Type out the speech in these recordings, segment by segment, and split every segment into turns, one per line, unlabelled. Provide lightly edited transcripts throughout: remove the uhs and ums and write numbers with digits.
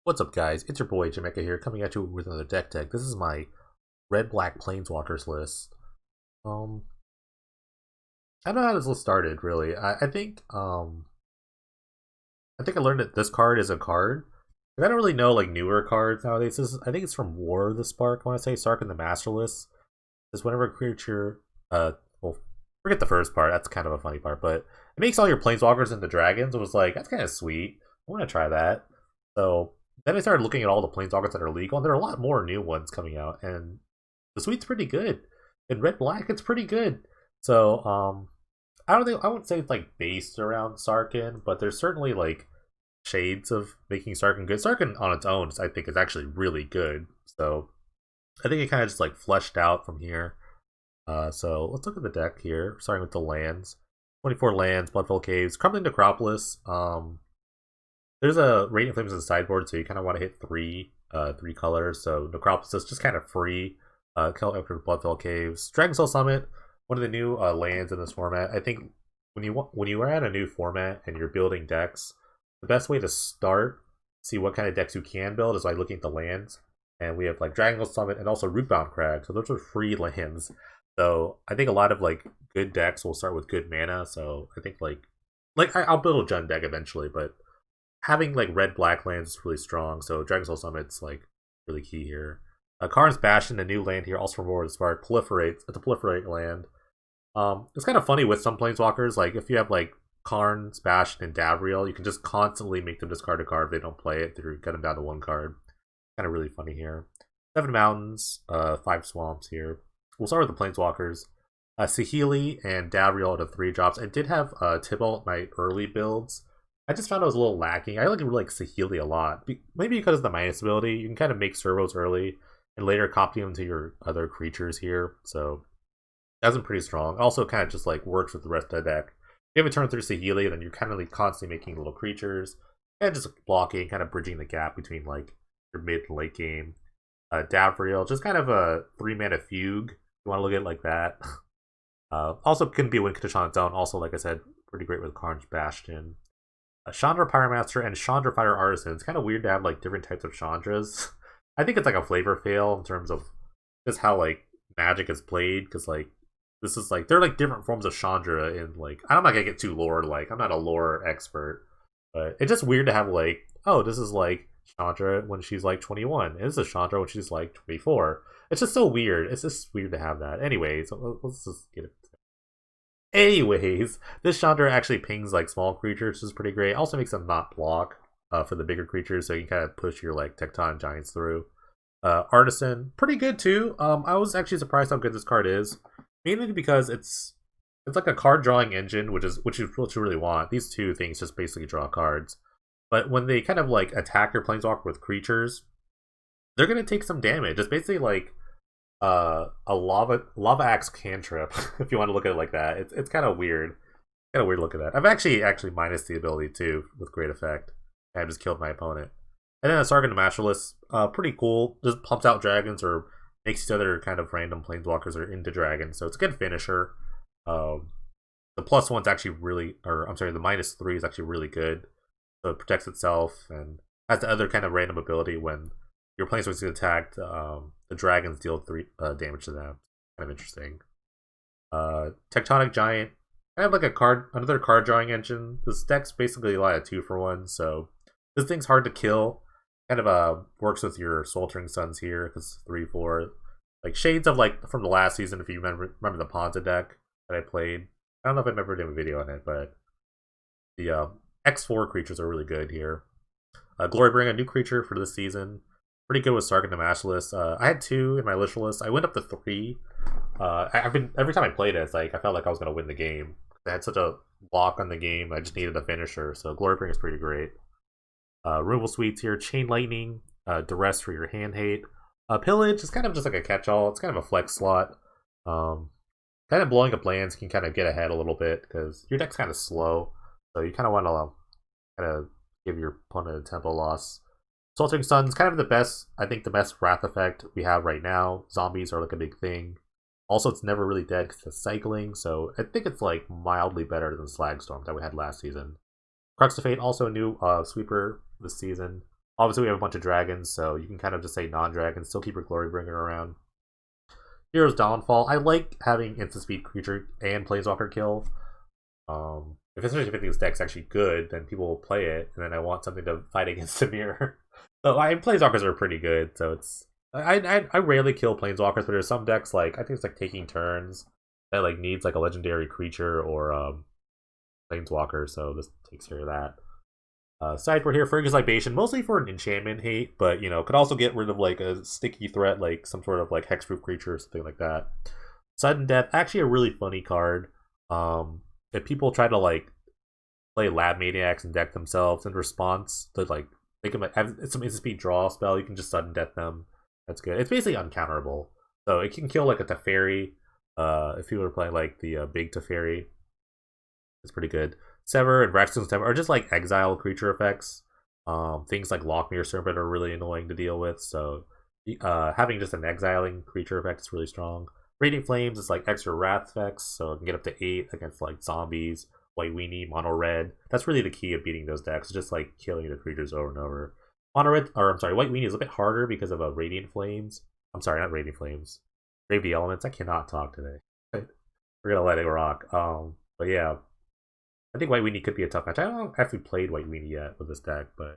What's up, guys? It's your boy Jamaica here, coming at you with another deck tech. This is my red-black planeswalkers list. Um, I don't know how this list started really. I think I learned that this card is a card. I don't really know like newer cards nowadays. I think it's from War of the Spark. I want to say Sark and the Masterless. Is whenever a creature, well, forget the first part. That's kind of a funny part, but it makes all your planeswalkers into dragons. It was like that's kind of sweet. I want to try that. So then I started looking at all the planeswalkers that are legal, and there are a lot more new ones coming out, and the suite's pretty good. In red black, it's pretty good. So I don't think I wouldn't say it's like based around Sarkin, but there's certainly like shades of making Sarkin good. Sarkin on its own, I think, is actually really good. So I think it kind of just like fleshed out from here. So let's look at the deck here, starting with the lands. 24 lands, Bloodfell Caves, Crumbling Necropolis. There's a Radiant Flames in the sideboard, so you kind of want to hit three colors. So Necropolis is just kind of free. After Bloodfell Caves, Dragonsoul Summit, one of the new lands in this format. I think when you are at a new format and you're building decks, the best way to start, see what kind of decks you can build, is by looking at the lands. And we have like Dragonsoul Summit and also Rootbound Crag, so those are free lands. So I think a lot of like good decks will start with good mana. So I think I'll build a Jund deck eventually, but having like red black lands is really strong. So Dragonsoul Summit's like really key here. Karn's Bastion, a new land here, also from War of the Spark, proliferates. It's a proliferate land. It's kind of funny with some planeswalkers, like if you have like Karn's Bastion and Davriel, you can just constantly make them discard a card if they don't play it. You get them down to one card. Kind of really funny here. 7 mountains, 5 swamps here. We'll start with the planeswalkers. Saheeli and Davriel are the 3 drops. I did have Tibalt in my early builds. I just found it was a little lacking. I really like Saheeli a lot. Maybe because of the minus ability, you can kind of make servos early and later copy them to your other creatures here. So that's been pretty strong. Also kind of just like works with the rest of the deck. If you have a turn through Saheeli, then you're kind of like constantly making little creatures and just blocking, kind of bridging the gap between like your mid and late game. Davriel, just kind of a 3-mana fugue. You want to look at it like that. Also can be a win condition on its own. Also, like I said, pretty great with Karn's Bastion. Chandra Pyromancer and Chandra Fire Artisan. It's kind of weird to have like different types of Chandras. I think it's like a flavor fail in terms of just how like Magic is played, because like this is like they're like different forms of Chandra in like I'm not gonna get too lore, like I'm not a lore expert, but it's just weird to have like, oh, this is like Chandra when she's like 21, and this is Chandra when she's like 24. It's just so weird. It's just weird to have that. Anyways, let's just get it. Anyways, this Chandra actually pings like small creatures, which is pretty great. Also makes them not block for the bigger creatures, so you can kind of push your like Tecton Giants through. Artisan, pretty good too. I was actually surprised how good this card is, mainly because it's like a card drawing engine, which is what you really want. These two things just basically draw cards, but when they kind of like attack your planeswalker with creatures, they're gonna take some damage. It's basically like a lava axe cantrip, if you want to look at it like that. It's kind of weird. Kind of weird to look at that. I've actually minus the ability too with great effect. I just killed my opponent. And then a Sargon the Masterless, pretty cool. Just pumps out dragons or makes these other kind of random planeswalkers are into dragons. So it's a good finisher. The +1's actually really, or I'm sorry, the -3 is actually really good. So it protects itself and has the other kind of random ability when your planeswalkers get attacked. The dragons deal 3 damage to them. Kind of interesting. Tectonic Giant. I have like another card drawing engine. This deck's basically a lot of 2-for-1, so this thing's hard to kill. Kind of works with your Sweltering Suns here because 3-4. Like shades of like from the last season, if you remember the Ponza deck that I played. I don't know if I've ever done a video on it, but the X4 creatures are really good here. Glorybringer, a new creature for this season. Pretty good with Sargon the Masterless. I had 2 in my initial list. I went up to 3. Every time I played it, it's like I felt like I was gonna win the game. I had such a lock on the game. I just needed a finisher. So Glorybringer is pretty great. Removal Suites here. Chain Lightning. Duress for your hand hate. Pillage is kind of just like a catch-all. It's kind of a flex slot. Kind of blowing up lands can kind of get ahead a little bit because your deck's kind of slow. So you kind of want to kind of give your opponent a tempo loss. Sweltering Sun's kind of the best, I think the best Wrath effect we have right now. Zombies are like a big thing. Also, it's never really dead because it's cycling, so I think it's like mildly better than Slagstorm that we had last season. Crux of Fate, also a new sweeper this season. Obviously, we have a bunch of dragons, so you can kind of just say non-dragons, still keep your Glorybringer around. Hero's Downfall. I like having instant speed creature and Planeswalker kill. Especially if I think this deck's actually good, then people will play it, and then I want something to fight against the mirror. So Planeswalkers are pretty good, so it's I rarely kill Planeswalkers, but there's some decks like I think it's like Taking Turns that like needs like a legendary creature or Planeswalker, so this takes care of that. Sideboard here, Fergus Libation, mostly for an enchantment hate, but you know, could also get rid of like a sticky threat, like some sort of like hexproof creature or something like that. Sudden Death, actually a really funny card. If people try to like play Lab Maniacs and deck themselves in response to like they can have some instant speed draw spell, you can just sudden death them. That's good. It's basically uncounterable, so it can kill like a Teferi. If people are playing like the big Teferi, it's pretty good. Sever and Braxton's Temper are just like exile creature effects. Things like Lockmere Serpent are really annoying to deal with, so having just an exiling creature effect is really strong. Radiant Flames is like extra wrath effects, so it can get up to 8 against like zombies, white weenie, mono red. That's really the key of beating those decks, just like killing the creatures over and over. Mono red, or I'm sorry, white weenie is a bit harder because of Radiant Flames. I'm sorry, not Radiant Flames. Brave the Elements. I cannot talk today. We're gonna let it rock. But yeah, I think White Weenie could be a tough match. I don't actually played White Weenie yet with this deck, but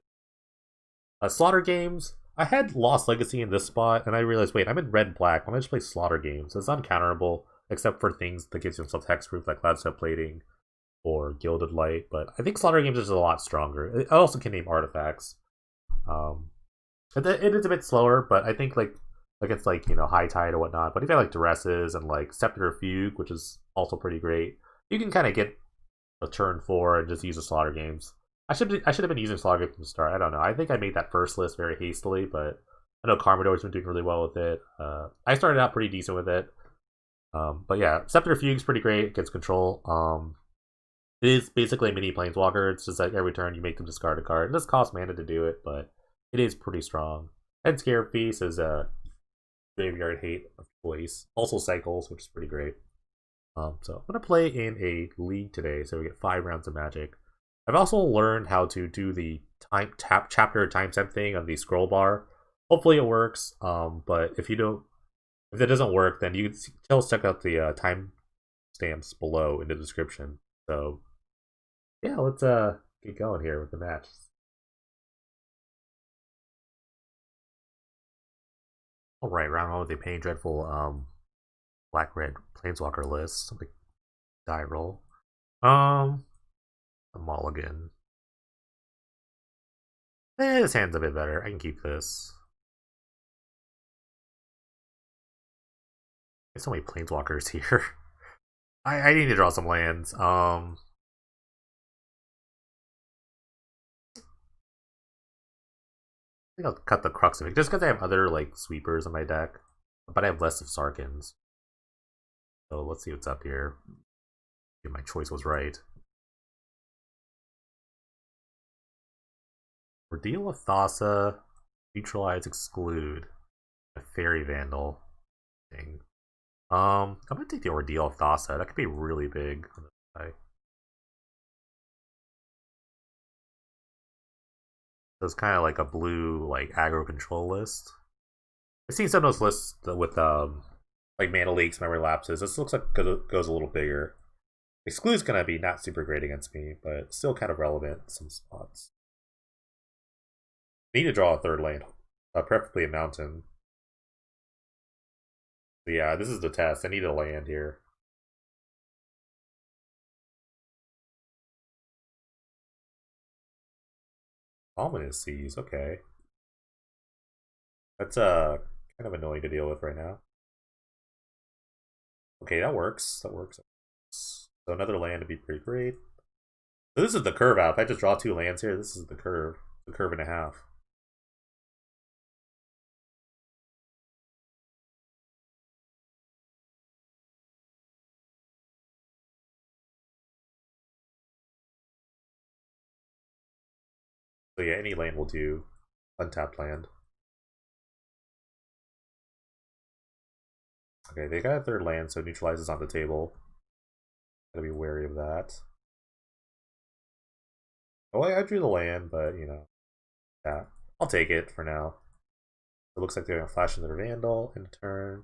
Slaughter Games. I had Lost Legacy in this spot, and I realized, wait, I'm in red and black. I'm gonna just play Slaughter Games. It's uncounterable, except for things that gives yourself hexproof, like Cloudstep Plating or Gilded Light. But I think Slaughter Games is a lot stronger. I also can name artifacts. It is a bit slower, but I think like it's like High Tide or whatnot. But if you have like Duresses and like Scepter Fugue, which is also pretty great, you can kind of get a turn 4 and just use the Slaughter Games. I should have been using Slaughter Games from the start. I don't know. I think I made that first list very hastily, but I know Carmador's been doing really well with it. I started out pretty decent with it. But yeah, Scepter Fugue's pretty great against control. It is basically a mini Planeswalker. It's just like every turn you make them discard a card. It does cost mana to do it, but it is pretty strong. And Scarab Feast is a graveyard hate of choice. Also cycles, which is pretty great. So I'm gonna play in a league today, so we get 5 rounds of Magic. I've also learned how to do the chapter timestamp thing on the scroll bar. Hopefully it works. But if that doesn't work, then you can still check out the time stamps below in the description. So yeah, let's get going here with the match. All right, round 1 with a Pain Dreadful black red Planeswalker list. Something die roll. A mulligan. This hand's a bit better. I can keep this. There's so many Planeswalkers here. I need to draw some lands. I think I'll cut the Crux of it just because I have other like sweepers in my deck, but I have less of Sarkans. So let's see what's up here. If my choice was right. Ordeal of Thassa, Neutralize, Exclude, a Fairy Vandal thing. I'm gonna take the Ordeal of Thassa. That could be really big on this guy. So it's kind of like a blue like aggro control list. I've seen some of those lists with like Mana Leaks, Memory Lapses. This looks like it goes a little bigger. Exclude's gonna be not super great against me, but still kind of relevant in some spots. Need to draw a 3rd land, preferably a mountain. So yeah, this is the test. I need a land here. Ominous Seas, okay. That's kind of annoying to deal with right now. Okay, that works. That works. So another land would be pretty great. So this is the curve out. If I just draw 2 lands here, this is the curve. The curve and a half. So yeah, any land will do. Untapped land. Okay, they got a 3rd land, so neutralizes on the table. Gotta be wary of that. Oh, I drew the land, but yeah. I'll take it for now. It looks like they're gonna flash into their Vandal in turn.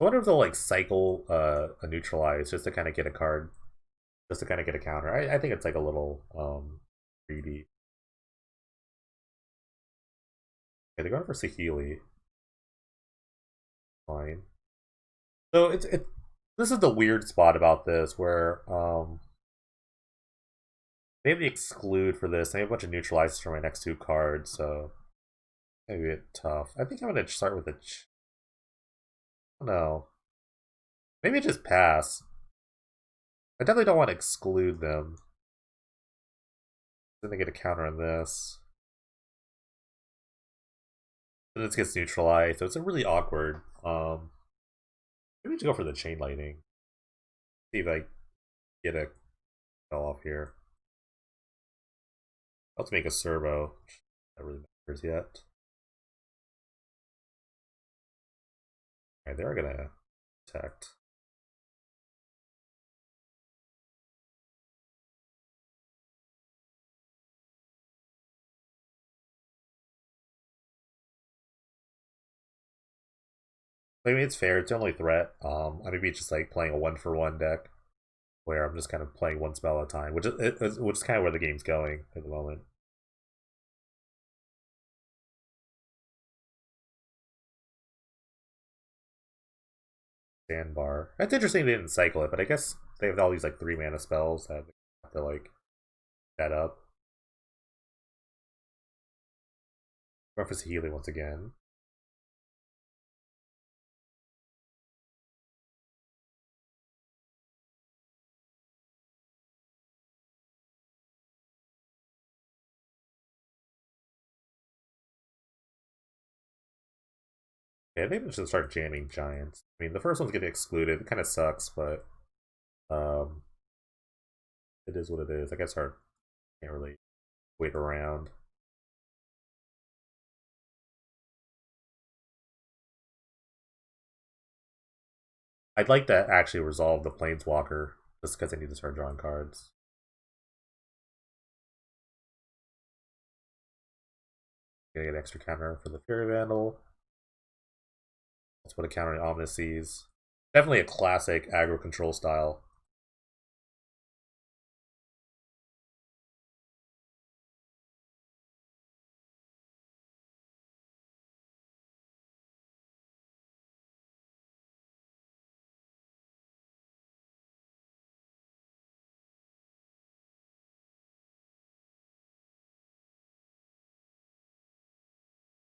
I wonder if they'll like cycle a neutralize just to kind of get a card, just to kind of get a counter. I think it's like a little greedy. Okay, they're going for Saheeli. Fine. So it's this is the weird spot about this where they have the exclude for this. They have a bunch of neutralizers for my next two cards, so maybe a bit tough. I think I'm gonna start with a. No, maybe just pass. I definitely don't want to exclude them. Then they get a counter on this. Then this gets neutralized, so it's a really awkward. Maybe just go for the chain lightning. See if I get a fell off here. Let's make a servo. That really matters yet. Alright, they're gonna protect. I mean, it's fair. It's the only threat. I mean, it's just like playing a 1-for-1 deck where I'm just kind of playing one spell at a time, which is kind of where the game's going at the moment. Sandbar. That's interesting they didn't cycle it, but I guess they have all these like 3-mana spells that they have to like set up. Reference Healy once again. Yeah, maybe we should start jamming giants. I mean, the first one's getting excluded. It kind of sucks, but um, it is what it is. I guess our can't really wait around. I'd like to actually resolve the Planeswalker just because I need to start drawing cards. Gonna get an extra counter for the Fury Vandal. Let's put a counter in Omnises. Definitely a classic aggro control style.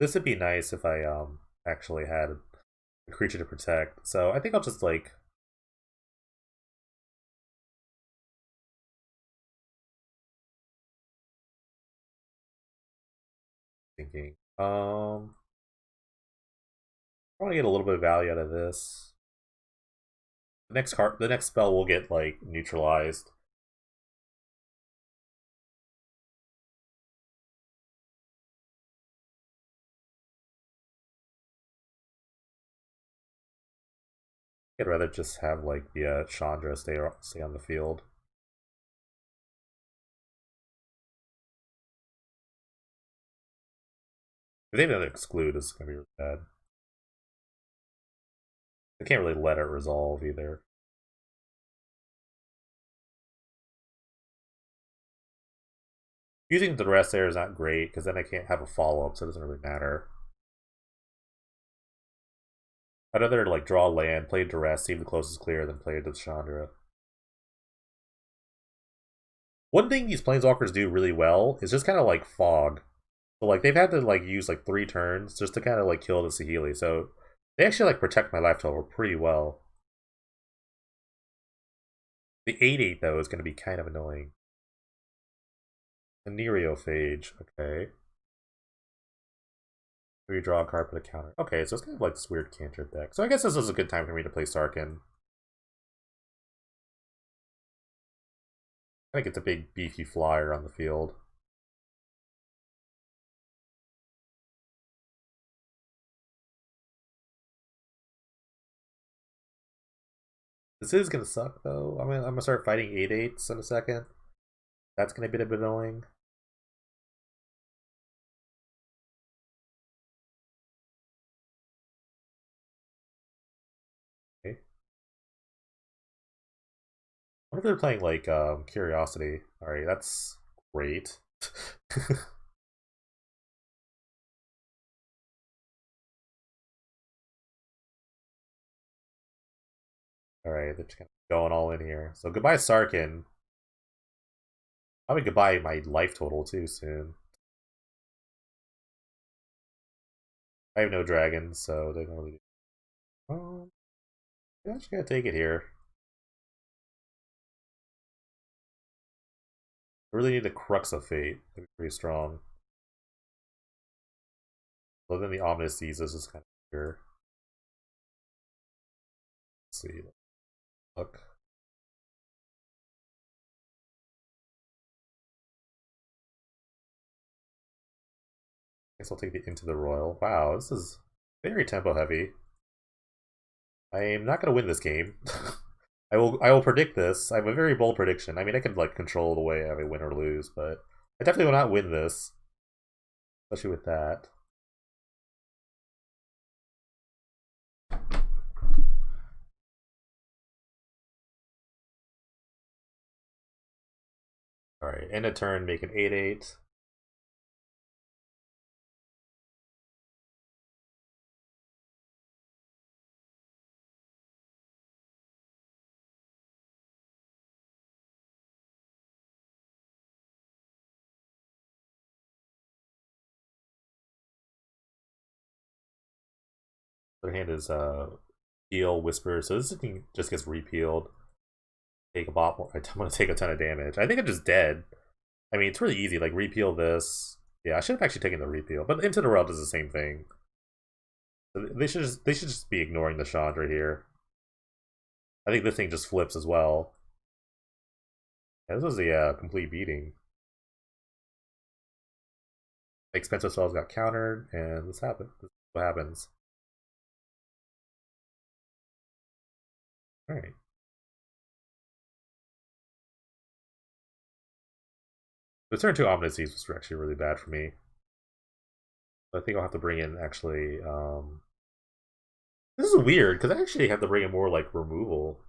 This would be nice if I actually had a creature to protect. So I think I'll just like thinking. I want to get a little bit of value out of this. The next spell will get like neutralized. I'd rather just have like the Chandra stay on the field. If they have another exclude, this is gonna be really bad. I can't really let it resolve either. Using the rest there is not great because then I can't have a follow up, so it doesn't really matter. I'd rather like draw land, play duress, see if the closest clear, then play it to Chandra. One thing these planeswalkers do really well is just kind of like fog. So like they've had to like use like 3 turns just to kind of like kill the Saheeli. So they actually like protect my life total pretty well. The 8/8 though is going to be kind of annoying. The Nereophage, okay. We draw a card, put a counter. Okay, so it's kind of like this weird cantrip deck. So I guess this is a good time for me to play Sarkhan. I think it's a big beefy flyer on the field. This is gonna suck though. I'm gonna start fighting 8/8s in a second. That's gonna be a bit annoying. Okay. I wonder if they're playing like Curiosity. Alright, that's great. Alright, they're just kind of going all in here. So goodbye Sarkin. Probably goodbye my life total too soon. I have no dragons, so they don't really do. I'm actually gonna take it here. I really need the Crux of Fate. That'd be pretty strong. Other than the Ominous Seizes is kind of weird. Let's see. Look. Guess I'll take the Into the Royal. Wow, this is very tempo heavy. I am not gonna win this game. I will predict this. I have a very bold prediction. I mean I can like control the way I win or lose, but I definitely will not win this. Especially with that. Alright, end of turn, make an 8/8. Their hand is Peel, Whisper, so this thing just gets repealed. Take a bot more. I'm gonna take a ton of damage. I think I'm just dead. I mean, it's really easy. Like repeal this. Yeah, I should have actually taken the repeal, but Into the Realm does the same thing. So they should just be ignoring the Chandra here. I think this thing just flips as well. Yeah, this was a complete beating. Expensive spells got countered, and this happened. This is what happens. All right. The turn 2 Ominous Seas was actually really bad for me. I think I'll have to bring in actually. This is weird because I actually have to bring in more like removal.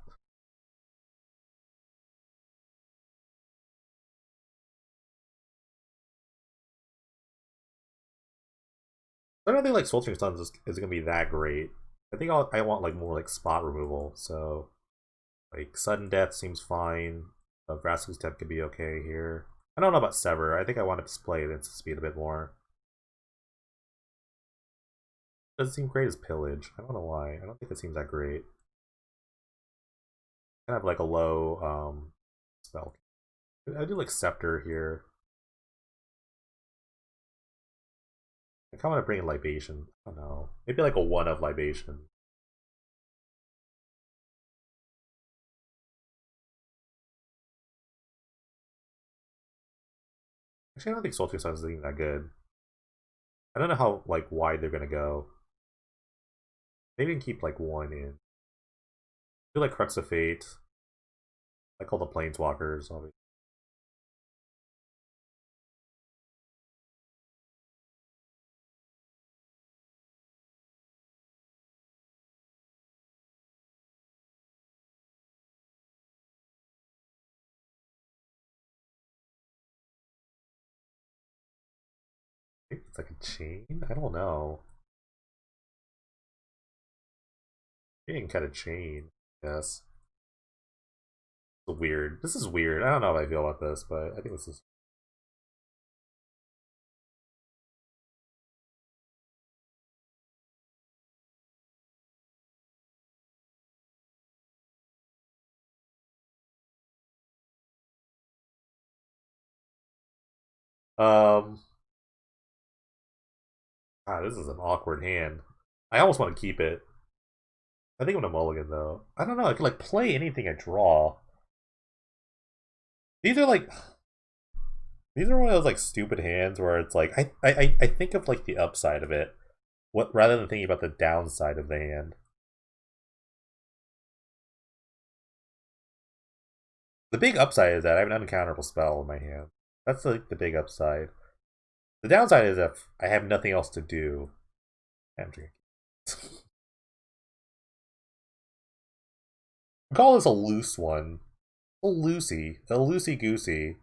I don't think like Sweltering Suns is gonna be that great. I think I want like more like spot removal. So like sudden death seems fine. Vraska's Step could be okay here. I don't know about Sever. I think I want to play it into speed a bit more. Doesn't seem great as Pillage. I don't know why. I don't think it seems that great. Kind of like a low spell. I do like Scepter here. I kind of want to bring in Libation. I don't know. Maybe like a 1 of Libation. Actually, I don't think Sultry Suns is even that good. I don't know how like wide they're gonna go. Maybe we can keep like 1 in. I feel like Crux of Fate. I call the Planeswalkers, obviously. It's like a chain? I don't know. Maybe I can cut a chain. Yes. It's weird. This is weird. I don't know how I feel about this, but I think this is. Um. This is an awkward hand. I almost want to keep it. I think I'm gonna mulligan though. I don't know. I could like play anything I draw. These are like. These are one of those like stupid hands where it's like I think of like the upside of it, what rather than thinking about the downside of the hand. The big upside is that I have an uncounterable spell in my hand. That's like the big upside. The downside is if I have nothing else to do. I'm drinking. Call this a loose one. A loosey goosey.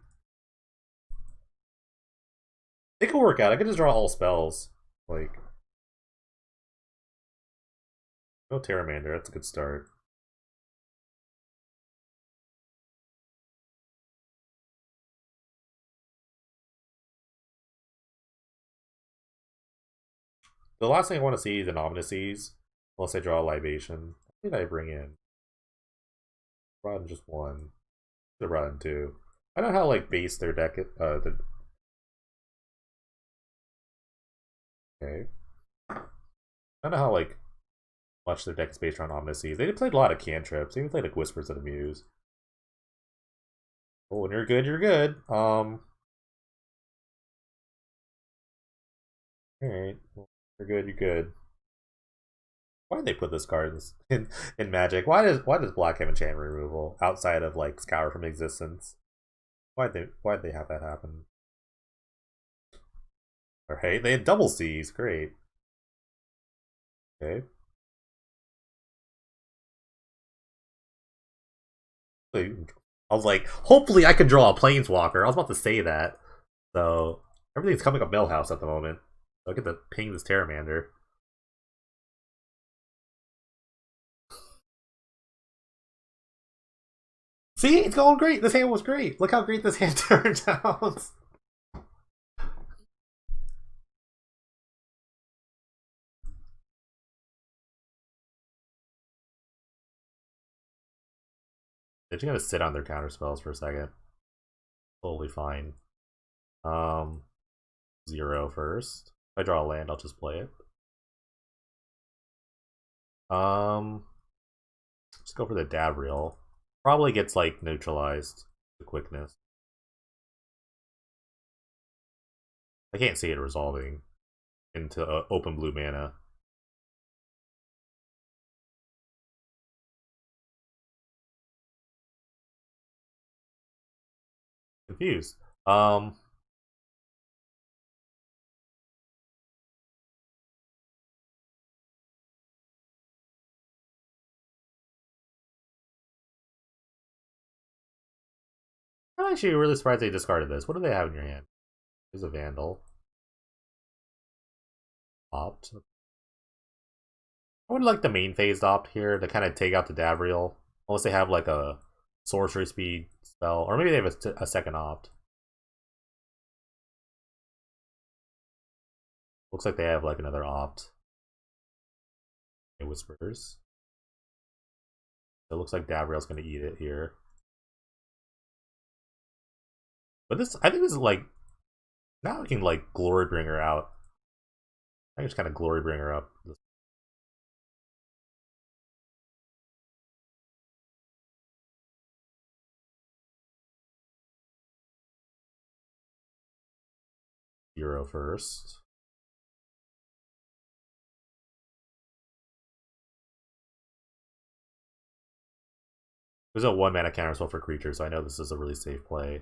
It could work out. I could just draw all spells. Like, no Terramander. That's a good start. The last thing I want to see is an Omnises. Unless I draw a Libation. What did I bring in? Brought in just one. They brought in two. I don't know how like base their deck. Okay. I don't know how like much their deck is based around Omnises. They played a lot of cantrips. They even played like Whispers of the Muse. Oh, when you're good, you're good. Alright. Well, you're good, you're good. Why did they put this card in Magic? Why does Black have enchantment removal outside of like Scour from Existence? Why'd they have that happen? Alright, they had double C's, great. Okay. I was like, hopefully I can draw a Planeswalker. I was about to say that. So everything's coming up Millhouse at the moment. So I get to ping this Terramander. See, it's going great. This hand was great. Look how great this hand turned out. They're just gonna sit on their counter spells for a second. Totally fine. Um, 0 first. If I draw a land, I'll just play it. Let's go for the Davriel. Probably gets like neutralized. The quickness. I can't see it resolving into open blue mana. Confused. I'm actually really surprised they discarded this. What do they have in your hand? There's a Vandal. Opt. I would like the main phased opt here to kind of take out the Davriel. Unless they have like a sorcery speed spell. Or maybe they have a second opt. Looks like they have like another opt. It whispers. It looks like Davriel's gonna eat it here. But this, I think this is like, now we can like Glorybringer out. I can just kind of Glorybringer up. 0 first. There's a 1 mana counterspell for creatures, so I know this is a really safe play.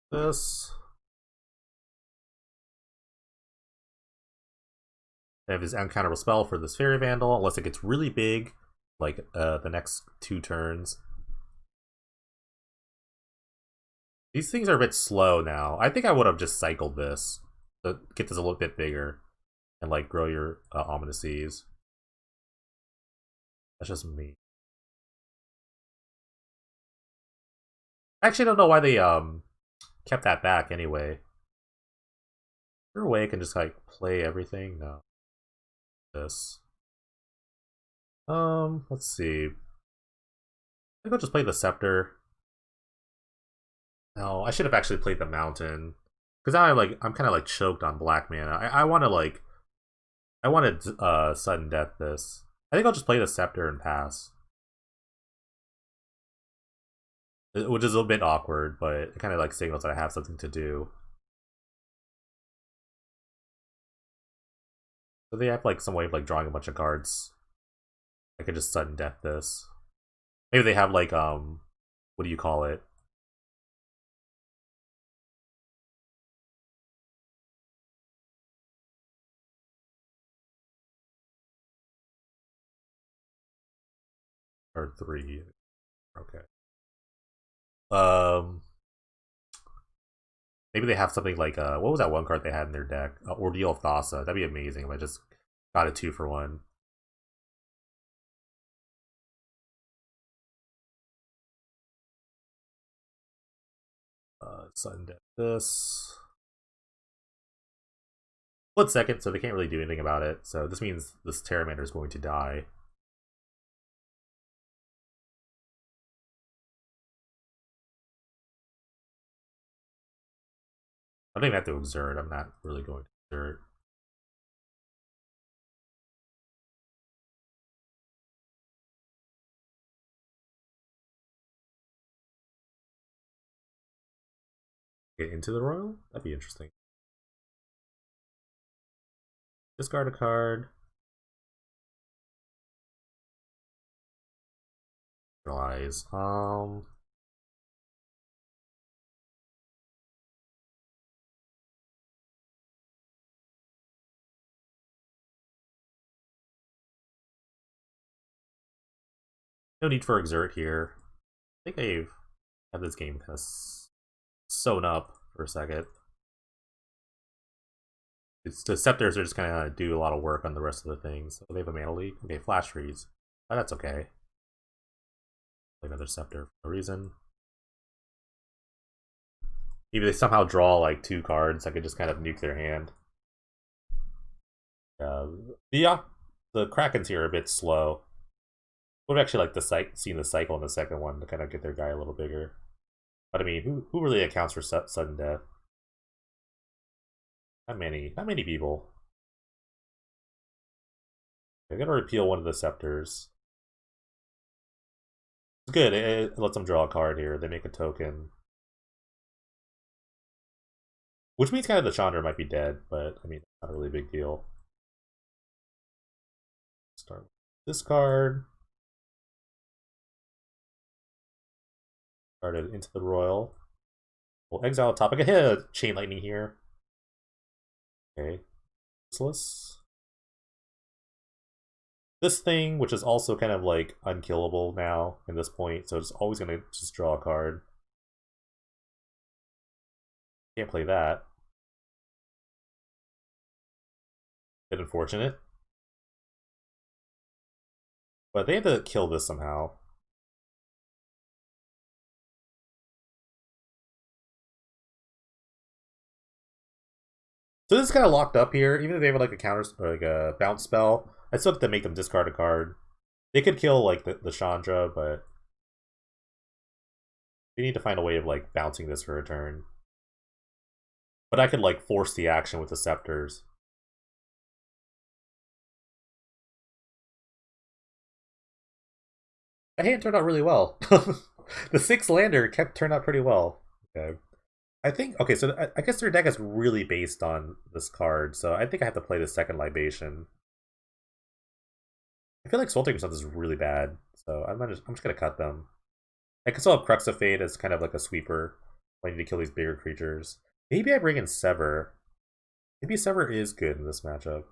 This. They have this uncounterable spell for this Fairy Vandal, unless it gets really big, like the next 2 turns. These things are a bit slow now. I think I would have just cycled this to get this a little bit bigger and like grow your Omnises. That's just me. I actually don't know why they kept that back anyway. Is there a way I can just like play everything? No. This. Let's see. I think I'll just play the Scepter. No, I should have actually played the Mountain. Because now I'm kind of like choked on black mana. I want to like, I want to sudden death this. I think I'll just play the Scepter and pass. Which is a bit awkward, but it kind of like signals that I have something to do. So they have like some way of like drawing a bunch of cards. I could just sudden death this. Maybe they have like what do you call it? Or three. Okay. Um Maybe they have something like what was that one card they had in their deck? Ordeal of Thassa. That'd be amazing if I just got a 2-for-1. Sudden death this. 1 second, so they can't really do anything about it. So this means this Terramander is going to die. I think I have to exert. I'm not really going to exert. Get into the Royal? That'd be interesting. Discard a card. Realize. No need for exert here. I think I have this game kind of sewn up for a second. It's the Scepters are just kind of do a lot of work on the rest of the things. So they have a mana leak. Okay, Flash Freeze. Oh, that's okay. Another Scepter for a reason. Maybe they somehow draw like 2 cards. I could just kind of nuke their hand. Yeah, the Krakens here are a bit slow. Would actually like the seeing the cycle in the second one to kind of get their guy a little bigger. But I mean, who really accounts for sudden death? Not many. Not many people. They're gonna repeal one of the Scepters. It's good. It lets them draw a card here. They make a token. Which means kind of the Chandra might be dead, but I mean, not a really big deal. Start with this card. Started into the Royal. We'll exile topic. I hit a Chain Lightning here. Okay. Useless. This thing, which is also kind of like unkillable now at this point, so it's always gonna just draw a card. Can't play that. Bit unfortunate. But they have to kill this somehow. So this is kind of locked up here. Even if they have like a counter, or like a bounce spell, I still have to make them discard a card. They could kill like the Chandra, but they need to find a way of like bouncing this for a turn. But I could like force the action with the Scepters. That hand turned out really well. The 6 lander turned out pretty well. Okay. I think okay, so I guess their deck is really based on this card, so I think I have to play the second Libation. I feel like Soul Taker stuff is really bad, so I'm just gonna cut them. I can still have Crux of Fate as kind of like a sweeper. I need to kill these bigger creatures. Maybe I bring in Sever. Maybe Sever is good in this matchup.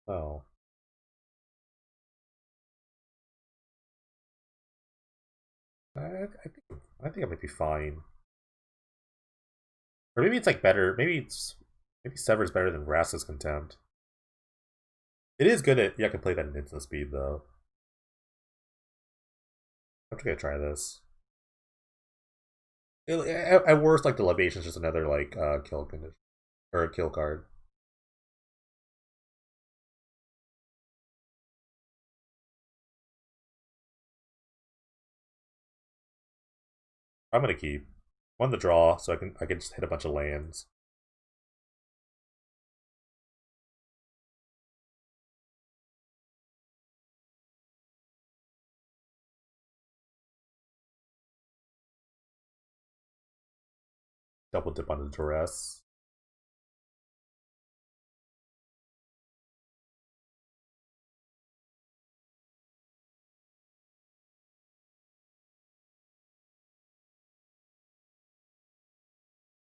Oh. I think I might be fine. Or maybe it's like better. Maybe Sever's better than Vraska's Contempt. It is good at I can play that in instant speed though. I'm just gonna try this. At worst, like the Libation is just another like kill condition or a kill card. I'm gonna keep one the draw, so I can just hit a bunch of lands. Double dip on the duress.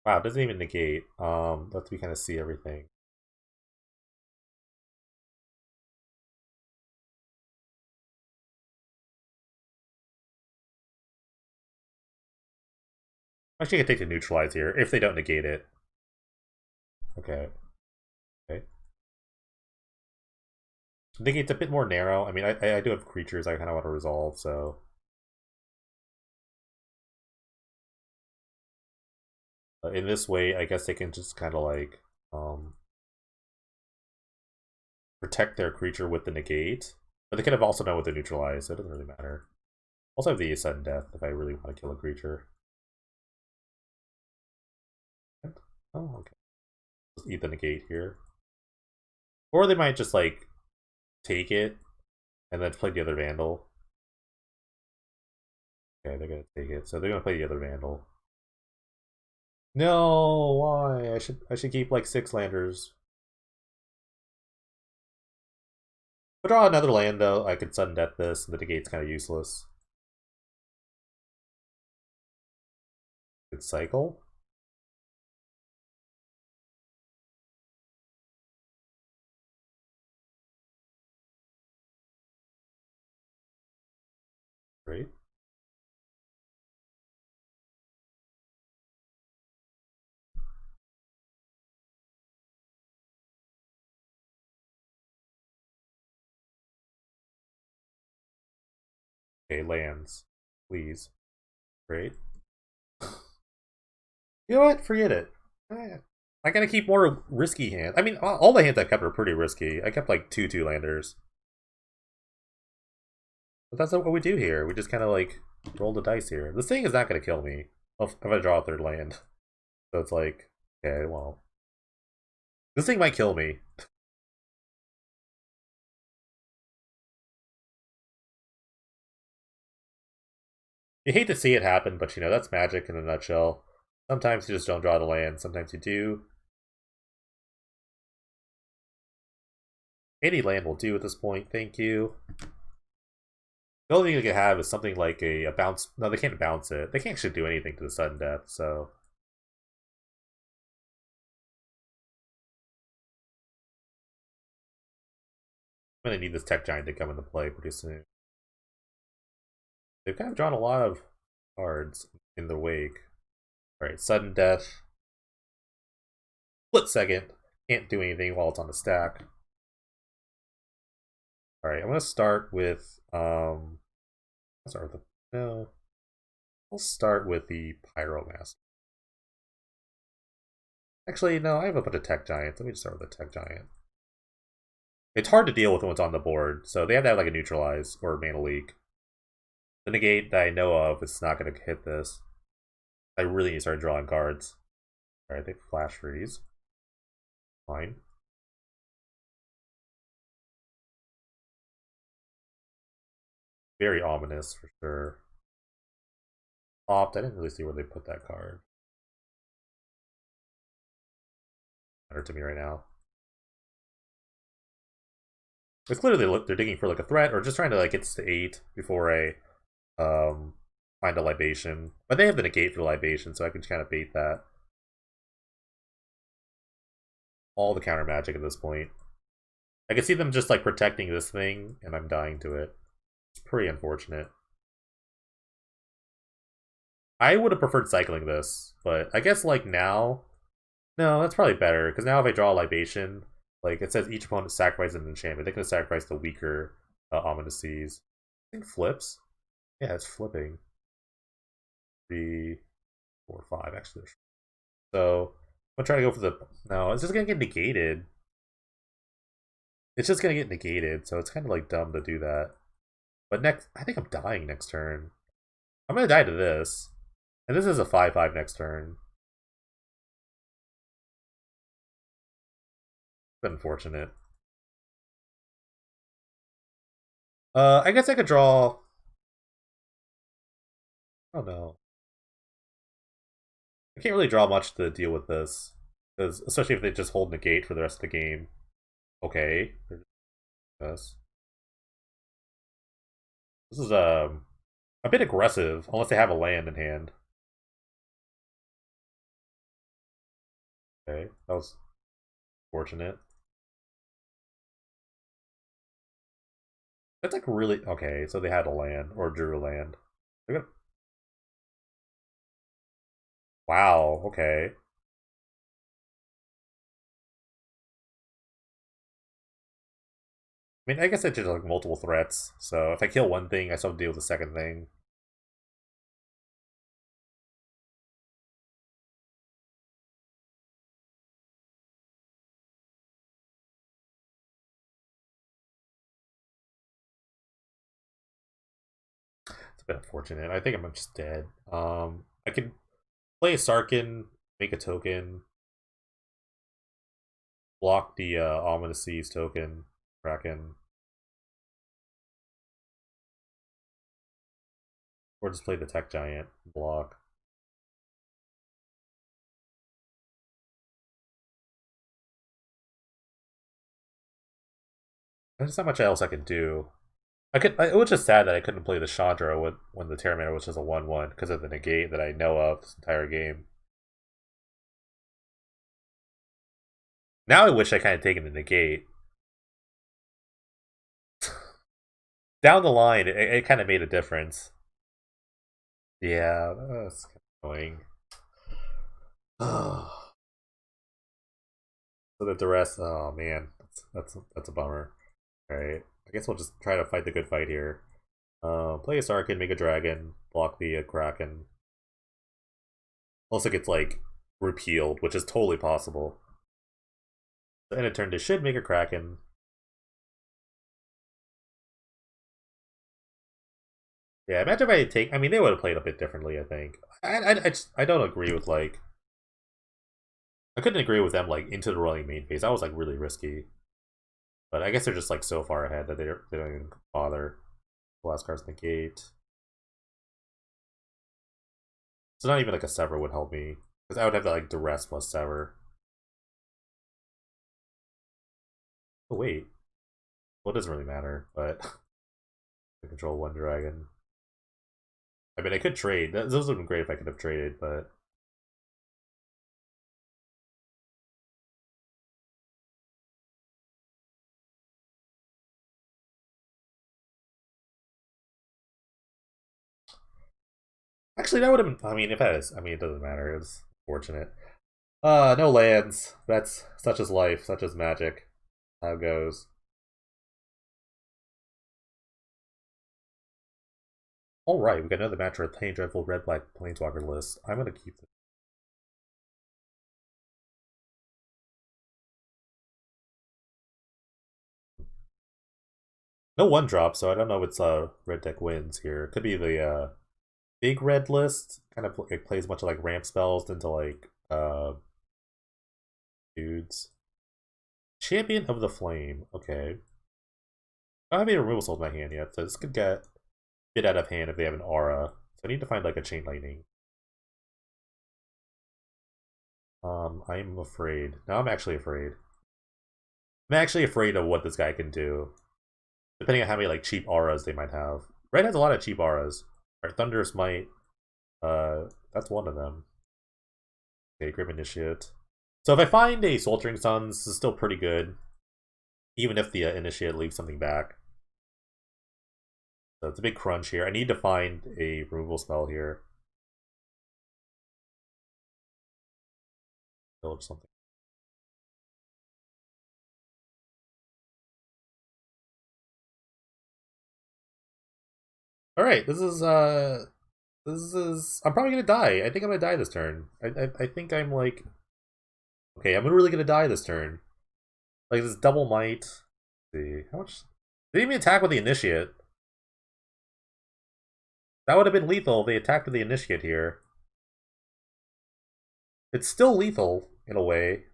Wow, it doesn't even negate. Lets me kind of see everything. Actually, I can take the neutralize here if they don't negate it. Okay. Okay. I think it's a bit more narrow. I mean, I do have creatures I kind of want to resolve, so in this way, I guess they can just kind of like protect their creature with the negate, but they could have also done with the neutralize, so it doesn't really matter. Also have the sudden death if I really want to kill a creature. Oh, okay. Just eat the negate here, or they might just like take it and then play the other vandal. Okay, they're gonna take it, so they're gonna play the other vandal. No, why? I should keep like 6 landers. If I draw another land though, I could sudden death this, and the negate's kind of useless. Good cycle. Great. Okay, lands. Please. Great. You know what? Forget it. I gotta keep more risky hands. I mean, all the hands I kept were pretty risky. I kept like 2/2-landers. But that's not what we do here. We just kind of like roll the dice here. This thing is not gonna kill me if I draw a third land. So it's like, okay, well. This thing might kill me. You hate to see it happen, but you know, that's magic in a nutshell. Sometimes you just don't draw the land, sometimes you do. Any land will do at this point, thank you. The only thing you can have is something like a bounce. No, they can't bounce it. They can't actually do anything to the sudden death, so. I'm gonna need this tech giant to come into play pretty soon. They've kind of drawn a lot of cards in the wake. Alright, sudden death. Split second. Can't do anything while it's on the stack. Alright, I'm gonna start with I'll start with the no. I'll start with the Pyromaster. Actually, no, I have a bunch of tech giants. Let me just start with a tech giant. It's hard to deal with when it's on the board, so they have to have like a neutralize or mana leak. The negate that I know of is not gonna hit this. I really need to start drawing cards. Alright, they flash freeze. Fine. Very ominous for sure. Opt, I didn't really see where they put that card. Matter to me right now. It's clearly they're digging for like a threat or just trying to like get to 8 before I find a libation. But they have the negate for the libation, so I can kind of bait that. All the counter magic at this point. I can see them just like protecting this thing, and I'm dying to it. It's pretty unfortunate. I would have preferred cycling this, but I guess like now, no, that's probably better because now if I draw a libation, like it says each opponent sacrifices an enchantment, they can sacrifice the weaker ominous seas. I think flips. Yeah, it's flipping. 3, 4, 5 actually. So I'm gonna try to go for the. No, it's just gonna get negated. It's just gonna get negated, so it's kind of like dumb to do that. But next, I think I'm dying next turn. I'm gonna die to this, and this is a 5/5 next turn. Unfortunate. I guess I could draw. Oh no, I can't really draw much to deal with this, because especially if they just hold negate for the rest of the game. Okay, this this is a bit aggressive unless they have a land in hand. Okay, that was fortunate. That's like really okay. So they had a land or drew a land. They're gonna, wow. Okay. I mean, I guess it's just like multiple threats. So if I kill one thing, I still have to deal with the second thing. It's a bit unfortunate. I think I'm just dead. I could play a Sarkin, make a token, block the Ominous Seas token, Kraken, or just play the Tech Giant, block. There's not much else I can do. It was just sad that I couldn't play the Chandra when the Terminator was just a 1/1 because of the negate that I know of this entire game. Now I wish I kind of taken the negate. Down the line, it kind of made a difference. Yeah, that's kind of annoying. So that the rest, oh man, that's a bummer. All right, I guess we'll just try to fight the good fight here. Play a Sarkin, make a dragon, block the Kraken. Also gets like repealed, which is totally possible. So in a turn, they should make a Kraken. Yeah, imagine if I take. I mean, they would have played a bit differently. I think. I don't agree with like. I couldn't agree with them like into the rolling main phase. That was like really risky. But I guess they're just like so far ahead that they don't even bother. The last card's in the gate. So not even like a sever would help me because I would have to like duress plus sever. Oh wait, well it doesn't really matter. But I control one dragon. I mean, I could trade. Those would have been great if I could have traded, but actually that would have been. I mean, if I was, I mean, it doesn't matter. It was fortunate. No lands. That's such as life, such as magic. How it goes. Alright, we got another match for a Plain Dreadful Red Black Planeswalker list. I'm gonna keep this. No one drop, so I don't know if it's red deck wins here. It could be the big red list. Kind of it plays a bunch of like ramp spells into like dudes. Champion of the Flame. Okay. I don't have any removal souls in my hand yet, so this could get a bit out of hand if they have an aura. So I need to find like a chain lightning. I'm afraid. Now I'm actually afraid. I'm actually afraid of what this guy can do. Depending on how many like cheap auras they might have. Red has a lot of cheap auras. Right, Thunderous Might. That's one of them. Okay, Grim Initiate. So if I find a Sweltering Suns, this is still pretty good. Even if the Initiate leaves something back. So it's a big crunch here. I need to find a removal spell here. Village something. Alright, this is I'm probably gonna die. I think I'm gonna die this turn. I think I'm like okay, I'm really gonna die this turn. Like this double might. Let's see how much they didn't even attack with the initiate. That would have been lethal if they attacked with the initiate here. It's still lethal in a way.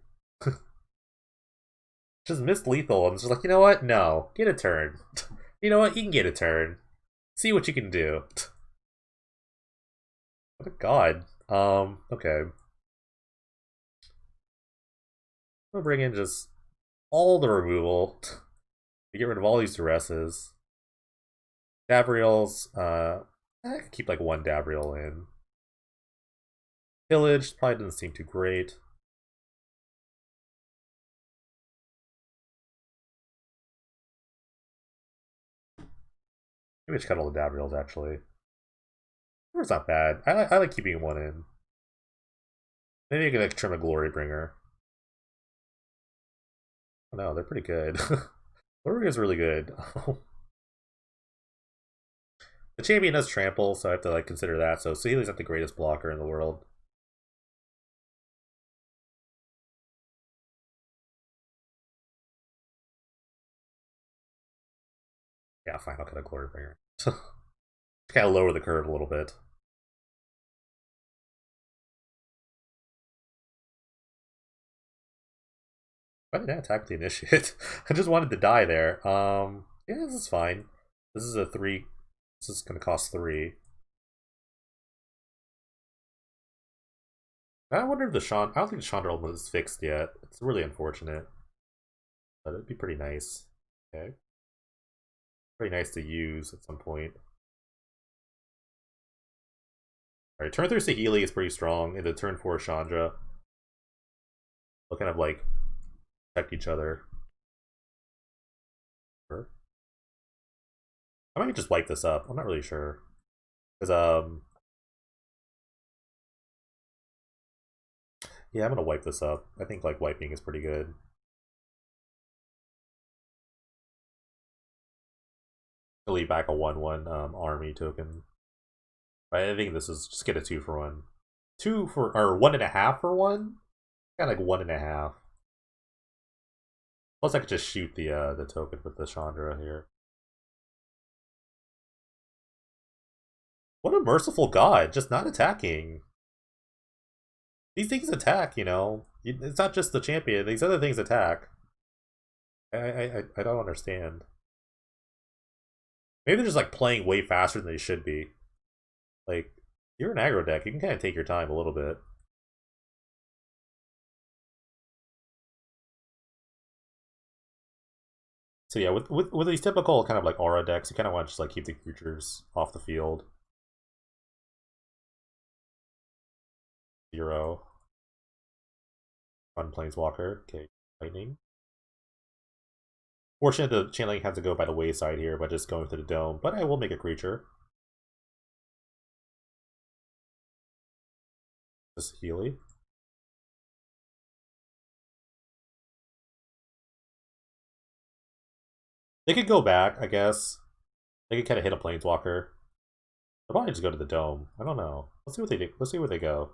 Just missed lethal and it's just like, you know what? No. Get a turn. You know what? You can get a turn. See what you can do. What a god. Okay. I'm gonna bring in just all the removal to get rid of all these duresses. Davriel's, I could keep like one Davriel in. Pillage probably doesn't seem too great. Maybe I should cut all the Davrils, actually. It's not bad. I like keeping one in. Maybe I can like, trim a Glory Bringer. Oh no, they're pretty good. Glory Bringer is really good. The champion does trample, so I have to like consider that. So Sealy's not the greatest blocker in the world. Yeah, fine, I'll cut a Glory Bringer. Kind of lower the curve a little bit. Why did I attack the initiate? I just wanted to die there. Yeah, this is fine. This is a 3. This is gonna cost 3. I wonder if the Chandra... I don't think the Chandra is fixed yet. It's really unfortunate. But it'd be pretty nice. Okay. Pretty nice to use at some point. Alright, turn 3 Saheeli is pretty strong, and the turn 4 Chandra. They'll kind of like protect each other. Sure. I might just wipe this up. I'm not really sure. Because, yeah, I'm gonna wipe this up. I think like wiping is pretty good. I'll leave back a 1/1 army token. I think this is just get a 2 for 1. 2 for or 1.5 for 1? Got like 1.5. Plus I could just shoot the token with the Chandra here. What a merciful god, just not attacking. These things attack, you know. It's not just the champion, these other things attack. I don't understand. Maybe they're just like playing way faster than they should be. Like, you're an aggro deck, you can kind of take your time a little bit. So yeah, with these typical kind of like aura decks, you kind of want to just like keep the creatures off the field. 0. Fun Planeswalker. Okay, Lightning. Fortunate the channeling has to go by the wayside here, but just going to the dome. But I will make a creature. This Healy. They could go back, I guess. They could kind of hit a Planeswalker. They'll probably just go to the dome. I don't know. Let's see what they do. Let's see where they go.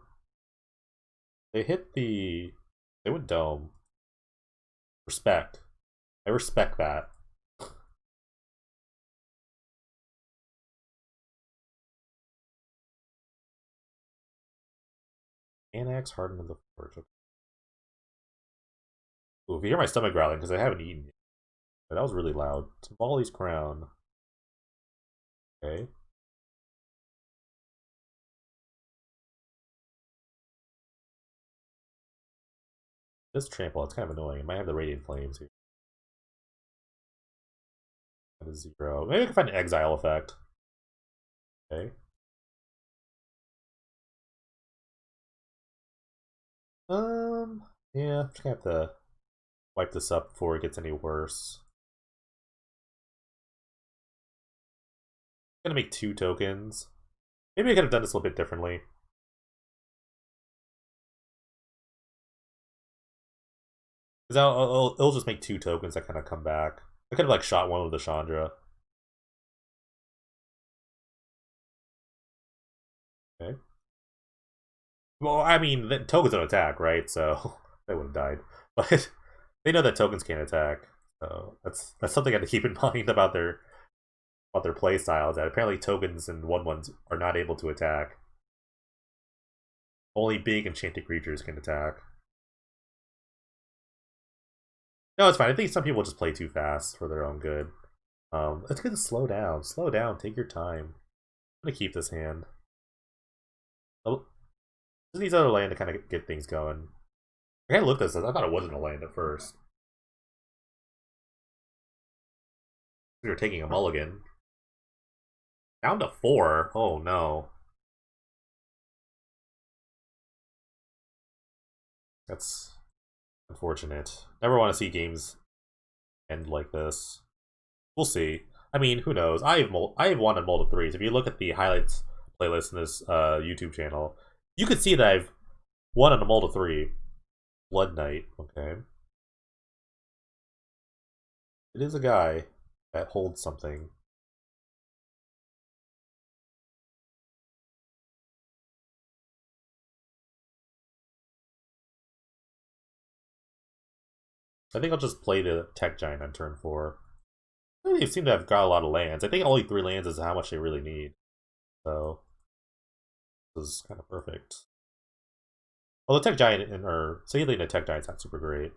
They hit the... They went dome. Respect. I respect that. Annex, Harden of the Forge. Ooh, if you hear my stomach growling, because I haven't eaten yet. But that was really loud. Symboli's Crown. Okay. This trample, it's kind of annoying. It might have the Radiant Flames here. That is 0. Maybe I can find an Exile effect. Okay. Yeah, I'm just gonna have to wipe this up before it gets any worse. I'm gonna make 2 tokens. Maybe I could have done this a little bit differently. Because it'll just make 2 tokens that kind of come back. I could have like shot one with the Chandra. Okay. Well, I mean, the tokens don't attack, right? So they would have died. But they know that tokens can't attack. So that's something I have to keep in mind about their play style. That apparently tokens and 1/1s are not able to attack. Only big enchanted creatures can attack. No, it's fine. I think some people just play too fast for their own good. It's good to slow down. Slow down. Take your time. I'm gonna keep this hand. Oh, just needs other land to kind of get things going. I kind of looked at this. I thought it wasn't a land at first. We were taking a mulligan. Down to 4. Oh no. That's unfortunate. Never want to see games end like this. We'll see. I mean, who knows? I have won on multiple threes. If you look at the highlights playlist in this YouTube channel, you can see that I've won on a multi three. Blood Knight. Okay, it is a guy that holds something. I think I'll just play the Tech Giant on turn 4. They seem to have got a lot of lands. I think only 3 lands is how much they really need. So, this is kind of perfect. Well, the Tech Giant, or Saheeli and the Tech Giant's not super great.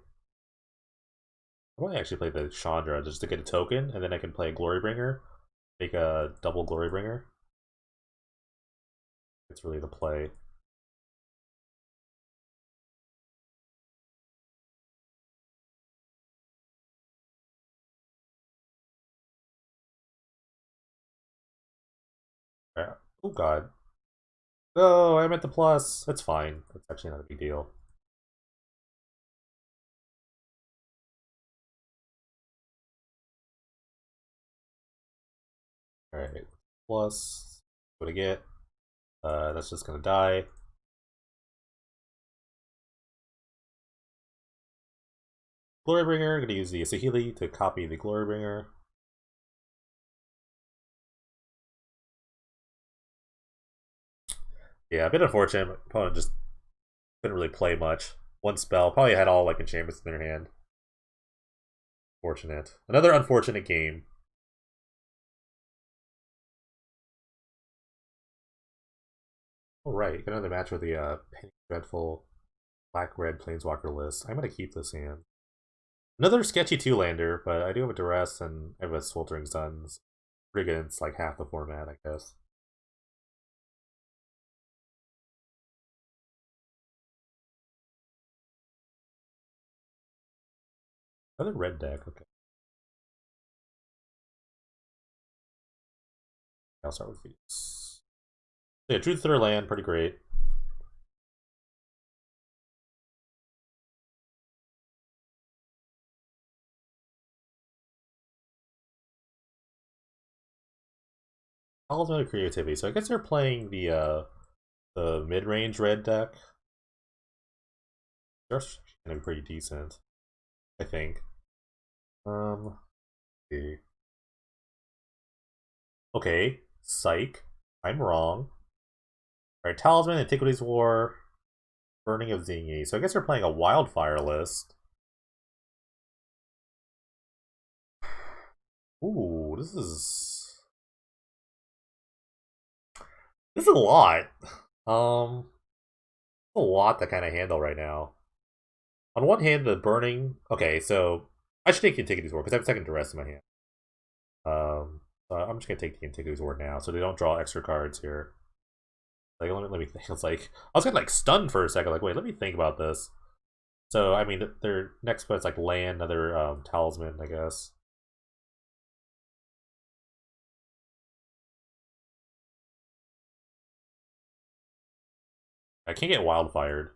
I might actually play the Chandra just to get a token, and then I can play a Glorybringer. Make a double Glorybringer. It's really the play. Yeah. Oh god. Oh, I meant the plus. That's fine. That's actually not a big deal. Alright. Plus. What I get? That's just gonna die. Glorybringer, gonna use the Saheeli to copy the Glorybringer. Yeah, a bit unfortunate. My opponent just couldn't really play much. One spell, probably had all like enchantments in their hand. Fortunate. Another unfortunate game. Alright, got another match with the Penny Dreadful Black-Red Planeswalker list. I'm gonna keep this hand. Another sketchy two-lander, but I do have a Duress and I have a Sweltering Suns. Pretty good against like half the format, I guess. Another red deck, okay. I'll start with these. So yeah, Drew Third Land, pretty great. Talisman of Creativity. So I guess they're playing the mid-range red deck. They're gonna be pretty decent, I think. Okay. Okay, Psych. I'm wrong. Alright, Talisman, Antiquities War, Burning of Zingi. So I guess they're playing a Wildfire list. Ooh, this is a lot. Um, a lot to kind of handle right now. On one hand, the burning. Okay, so I should take the Antiquities War because I have second duress in my hand. I'm just gonna take the Antiquities War now, so they don't draw extra cards here. Like, let me think. It's like I was kind of like stunned for a second. Like, wait, let me think about this. So, I mean, their next one's like land, another talisman, I guess. I can't get wildfired. It'd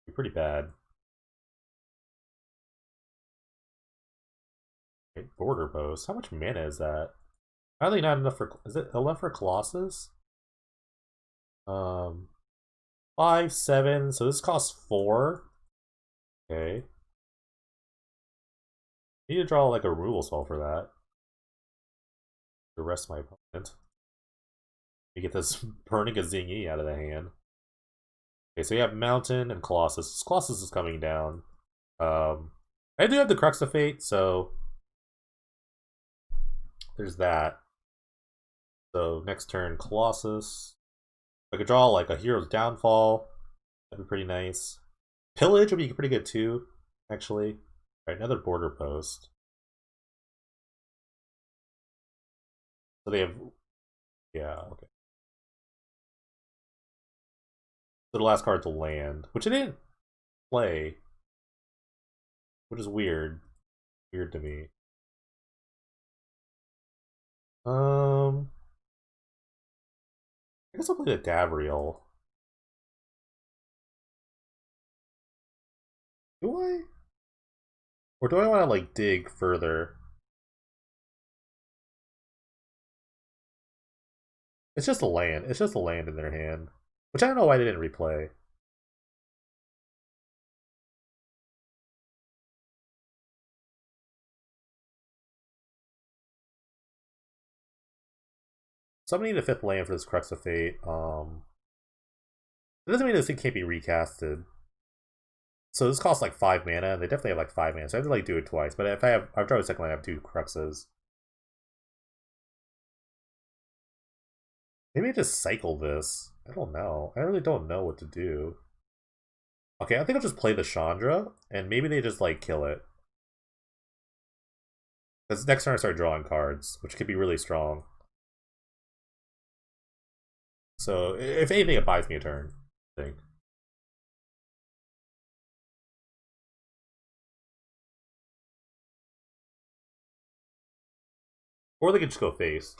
be pretty bad. Okay, border post. How much mana is that? Probably not enough for. Is it enough for Colossus? Um, 5, 7. So this costs 4. Okay. Need to draw like a removal spell for that. To rest my opponent. You get this burning a Zingy out of the hand. Okay, so you have Mountain and Colossus. Colossus is coming down. I do have the Crux of Fate, so there's that. So next turn, Colossus. I could draw like a Hero's Downfall. That'd be pretty nice. Pillage would be pretty good too, actually. Alright, another border post. So they have. Yeah, okay. So the last card's a land, which I didn't play, which is weird. Weird to me. Um, I guess I'll play the Davriel. Do I? Or do I want to like dig further? It's just a land. It's just a land in their hand. Which I don't know why they didn't replay. So I'm gonna need a fifth land for this Crux of Fate. It doesn't mean this thing can't be recasted. So this costs like 5 mana, and they definitely have like 5 mana, so I have to like do it twice. But if I've drawn a second land, I have 2 Cruxes. Maybe I just cycle this. I don't know. I really don't know what to do. Okay, I think I'll just play the Chandra, and maybe they just like kill it. Because next turn I start drawing cards, which could be really strong. So if anything, it buys me a turn, I think. Or they could just go face.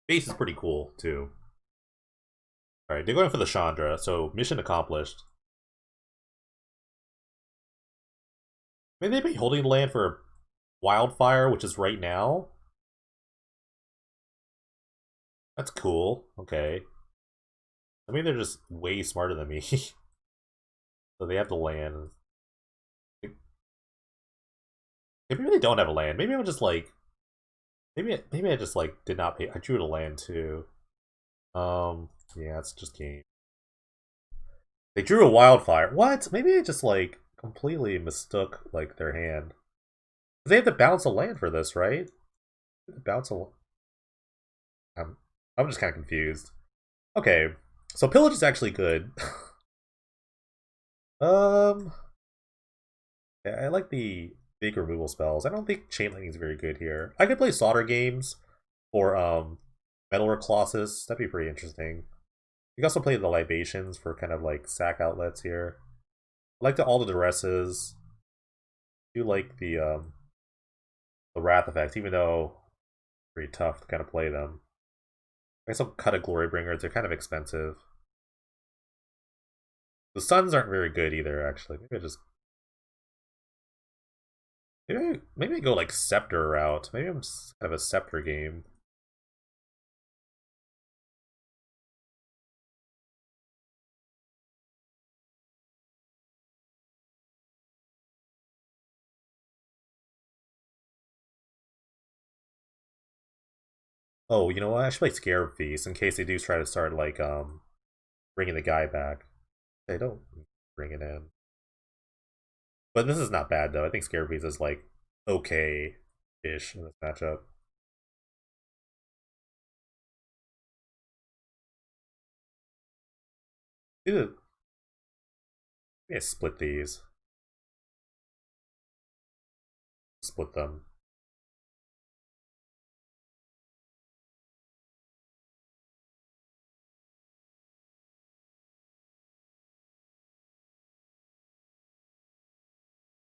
Face is pretty cool, too. Alright, they're going for the Chandra, so mission accomplished. Maybe they'd be holding land for Wildfire, which is right now. That's cool. Okay. I mean, they're just way smarter than me. So they have the land. Maybe they don't have a land. Maybe I'm just like... Maybe I just like did not pay. I drew a land too. Yeah, it's just game. They drew a Wildfire. What? Maybe I just like completely mistook like their hand. They have to bounce a land for this, right? Bounce a. I'm just kind of confused. Okay, so pillage is actually good. um, yeah, I like the big removal spells. I don't think chain lightning is very good here. I could play Slaughter Games or Metalwork Colossus. That'd be pretty interesting. You can also play the Libations for kind of like sack outlets here. I like all the duresses. I do like the Wrath effects, even though it's pretty tough to kind of play them. I guess I'll cut a Glorybringers. They're kind of expensive. The Suns aren't very good either, actually. Maybe I just maybe I go like Scepter route. Maybe I'm just kind of a Scepter game. Oh, you know what? I should play Scarab Feast in case they do try to start like bringing the guy back. They don't bring it in. But this is not bad though. I think Scarab Feast is like okay-ish in this matchup. Maybe I split these. Split them.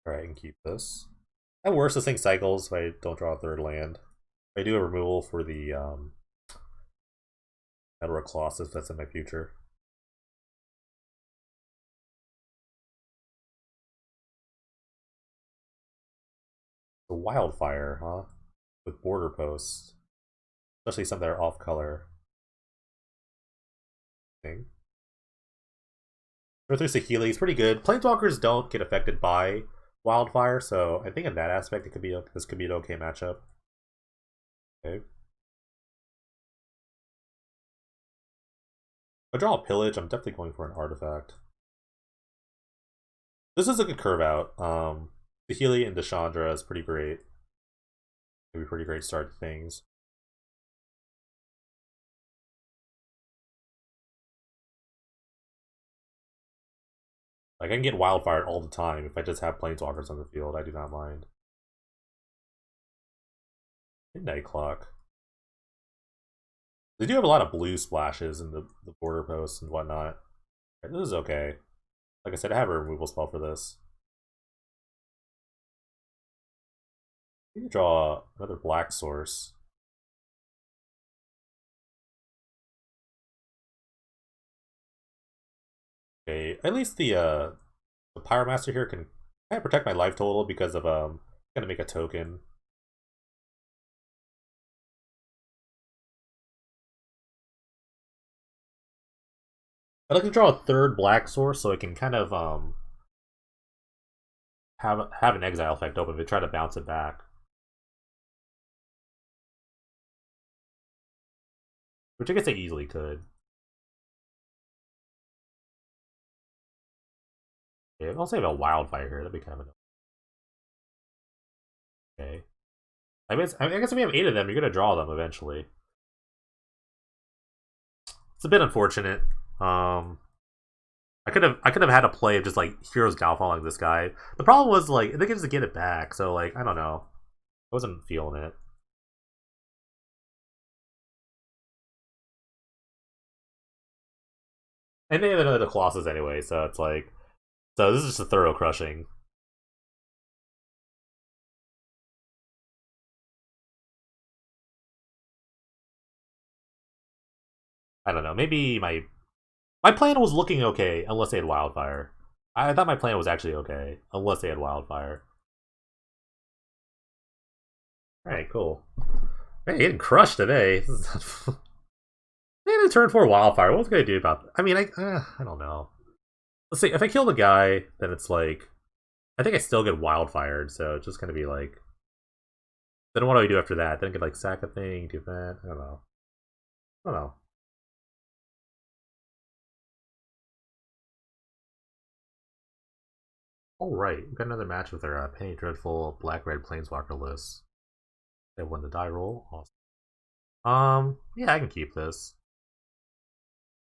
Alright, I can keep this. At worst, this thing cycles if I don't draw a third land. I do a removal for the Metalwork Colossus that's in my future. The Wildfire, huh? With border posts. Especially some that are off color. Thing. Through Saheeli is pretty good. Planeswalkers don't get affected by Wildfire, so I think in that aspect this could be an okay matchup. Okay. If I draw a pillage, I'm definitely going for an artifact. This is a good curve out. Saheeli and Deshandra is pretty great. Maybe pretty great start to things. Like, I can get Wildfire all the time if I just have Planeswalkers on the field. I do not mind. Midnight Clock. They do have a lot of blue splashes in the border posts and whatnot. This is okay. Like I said, I have a removal spell for this. You can draw another black source. Okay, at least the Pyromaster here can kind of protect my life total because of gonna make a token. I'd like to draw a third black source so it can kind of have an exile effect open if it try to bounce it back. Which I guess they easily could. Yeah, I'll save a wildfire here. That'd be kind of okay. I guess if we have 8 of them, you're gonna draw them eventually. It's a bit unfortunate. I could have had a play of just like heroes downfalling this guy. The problem was like they could just get it back, so like I don't know. I wasn't feeling it. And they have another Colossus anyway, so it's like so this is just a thorough crushing. I don't know. Maybe my plan was looking okay unless they had wildfire. I thought my plan was actually okay unless they had wildfire. All right, cool. Man, getting crushed today. Man, turn 4 wildfire. What was I gonna do about that? I mean, I don't know. Let's see. If I kill the guy, then it's like I think I still get wildfired. So it's just gonna be like. Then what do I do after that? Then I could like sack a thing, do that. I don't know. I don't know. All right, we got another match with our Penny Dreadful Black Red Planeswalker list. They won the die roll. Awesome. Yeah, I can keep this.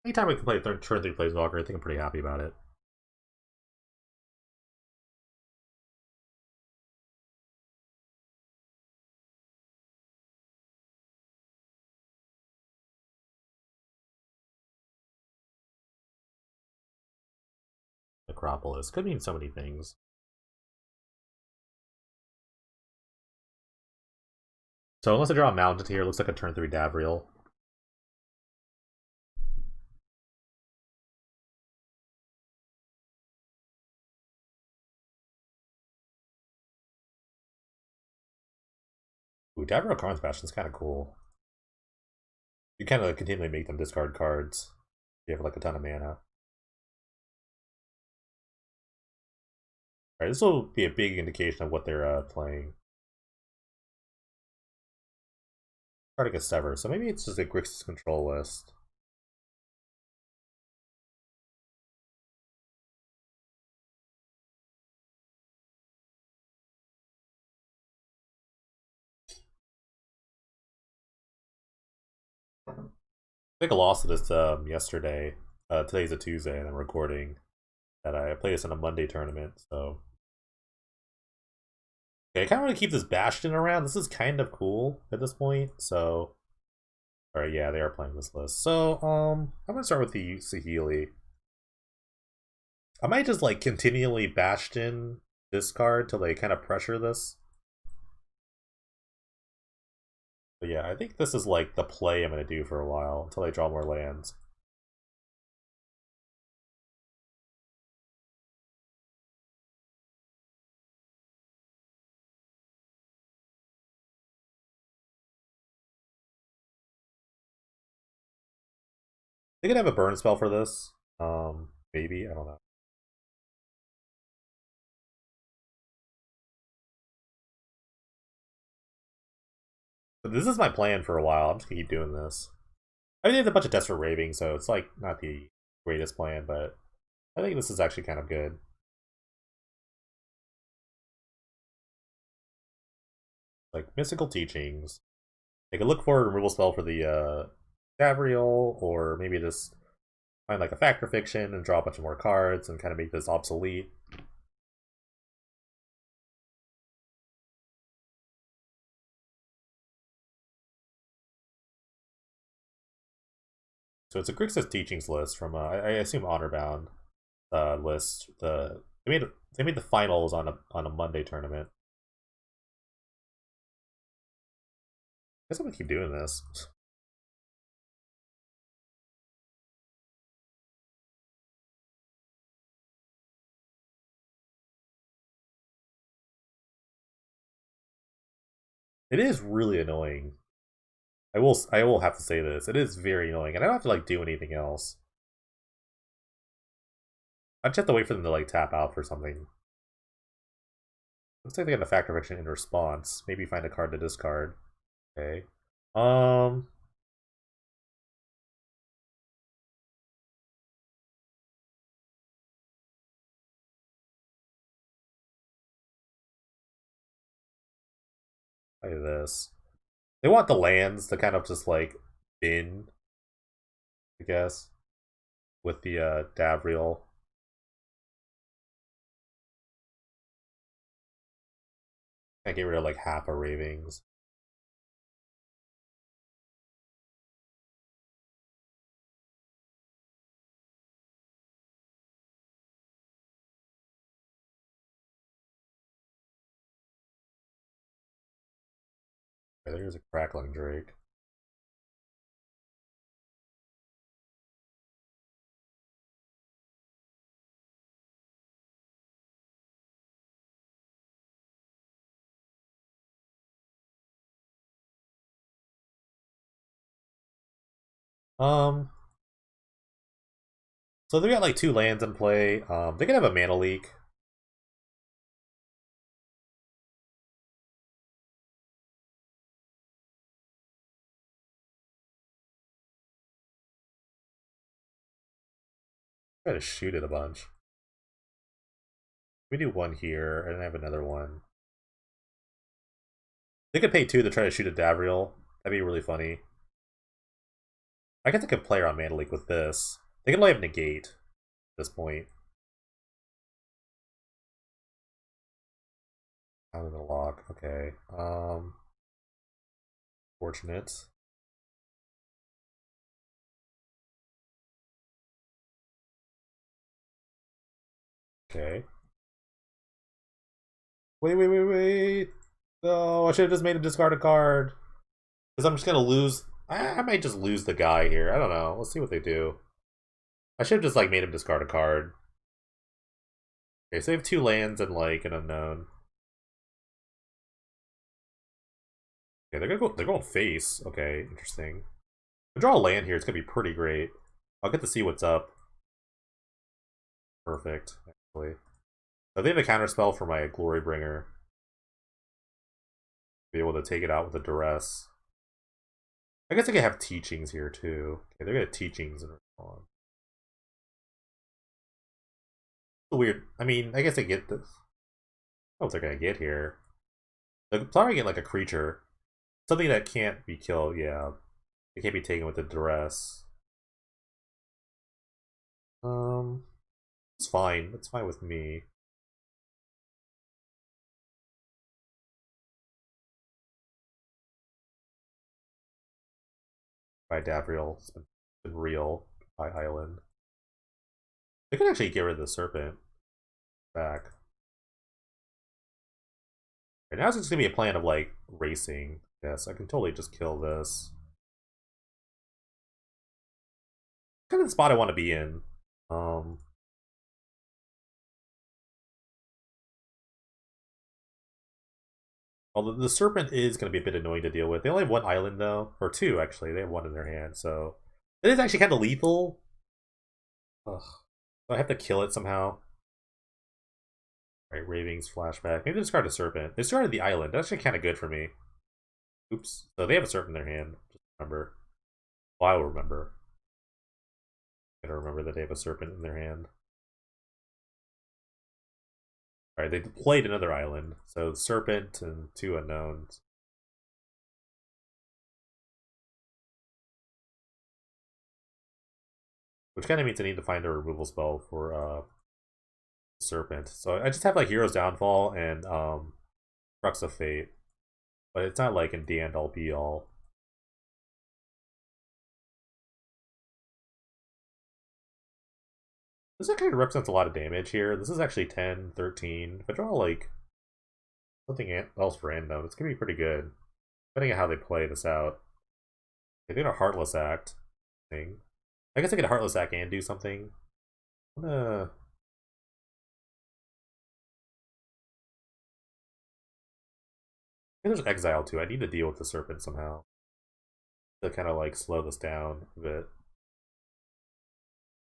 Anytime we can play turn 3 Planeswalker, I think I'm pretty happy about it. Necropolis could mean so many things. So unless I draw a mountain here, it looks like a turn 3 Davriel. Ooh, Davriel Karn's Bastion is kind of cool. You kind of continually make them discard cards. You have like a ton of mana. Alright, this will be a big indication of what they're playing. Cardigan Sever, so maybe it's just a Grixis control list. I think I lost this yesterday. Today's a Tuesday, and I'm recording. That I played this in a Monday tournament, so. Okay, I kind of want to keep this Bastion around. This is kind of cool at this point, so. Alright, yeah, they are playing this list. So, I'm gonna start with the Saheeli. I might just like continually Bastion discard till they kind of pressure this. But yeah, I think this is like the play I'm gonna do for a while until I draw more lands. They could have a burn spell for this. Maybe, I don't know. But this is my plan for a while. I'm just gonna keep doing this. I mean, they have a bunch of Desperate Raving, so it's like not the greatest plan, but I think this is actually kind of good. Like Mystical Teachings. They could look for a removal spell for the Davriel, or maybe just find like a Factor Fiction and draw a bunch of more cards and kind of make this obsolete. So it's a Grixis Teachings list from I assume Honorbound list. They made the finals on a Monday tournament. I guess I'm gonna keep doing this. It is really annoying. I will have to say this. It is very annoying, and I don't have to like do anything else. I just have to wait for them to like tap out for something. Looks like they got a factor action in response. Maybe find a card to discard. Okay. Um. Look at this. They want the lands to kind of just like bin, I guess, with the Davriel. I get rid of like half of Ravings. Okay, there's a Crackling Drake. Um, so they got like two lands in play. They could have a mana leak. Try to shoot it a bunch. We do one here, and I have another one. They could pay two to try to shoot a Davriel. That'd be really funny. I guess I could play around Mana Leak with this. They can only have negate at this point. Out of the lock. Okay. Fortunate. Okay. Wait. No, I should have just made him discard a card. Because I'm just gonna lose. I might just lose the guy here. I don't know. Let's see what they do. I should have just like made him discard a card. Okay, so they have two lands and like an unknown. Okay, they're going face. Okay, interesting. If I draw a land here, it's gonna be pretty great. I'll get to see what's up. Perfect, actually. So they have a counterspell for my Glorybringer. Be able to take it out with a duress. I guess I could have teachings here too. Okay, they're gonna teachings in response. Weird. I mean, I guess I get this. I don't know what they're gonna get here. They're probably getting like a creature. Something that can't be killed, yeah. It can't be taken with a duress. It's fine. It's fine with me. By Davriel. It's been real by Island. They could actually get rid of the serpent back. And now it's just gonna be a plan of like racing. Yes, I can totally just kill this. Kind of the spot I want to be in. Although the serpent is going to be a bit annoying to deal with. They only have one island though, or two actually. They have one in their hand, so it is actually kind of lethal. Ugh. So I have to kill it somehow. Right, Ravings, flashback. Maybe discard a serpent. They discarded the island. That's actually kind of good for me. Oops. So they have a serpent in their hand. Just remember. Well, I'll remember. I gotta remember that they have a serpent in their hand. Alright, they played another island. So serpent and two unknowns. Which kind of means I need to find a removal spell for serpent. So I just have like Hero's Downfall and Crux of Fate. But it's not like in the end all be all. This actually represents a lot of damage here. This is actually 10, 13. If I draw like something else random, it's gonna be pretty good. Depending on how they play this out. They did a Heartless Act thing. I guess I could Heartless Act and do something. I'm gonna... There's Exile too. I need to deal with the Serpent somehow. To kind of like slow this down a bit.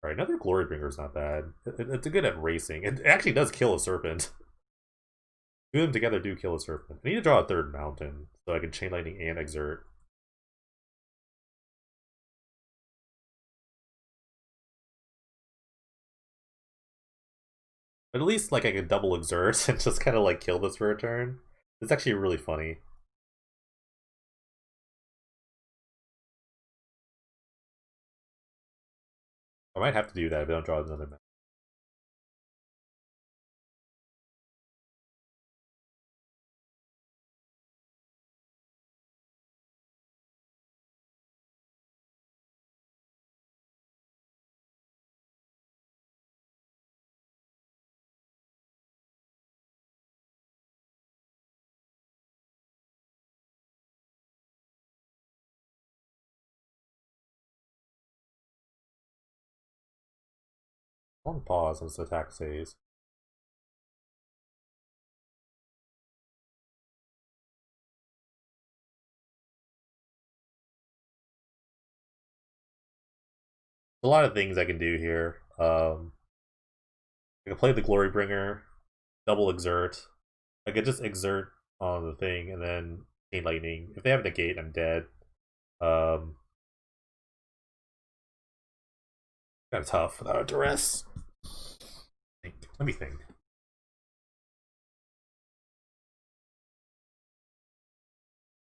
Alright, another Glorybringer is not bad. It's good at racing. It actually does kill a serpent. Two of them together do kill a serpent. I need to draw a third mountain so I can chain lightning and exert. But at least like I can double exert and just kind of like kill this for a turn. It's actually really funny. I might have to do that if I don't draw another mountain. Long pause once the attack phase. A lot of things I can do here. I can play the Glorybringer, double exert. I could just exert on the thing and then chain lightning. If they have a negate, I'm dead. Um, Kind of tough without a duress. Let me think.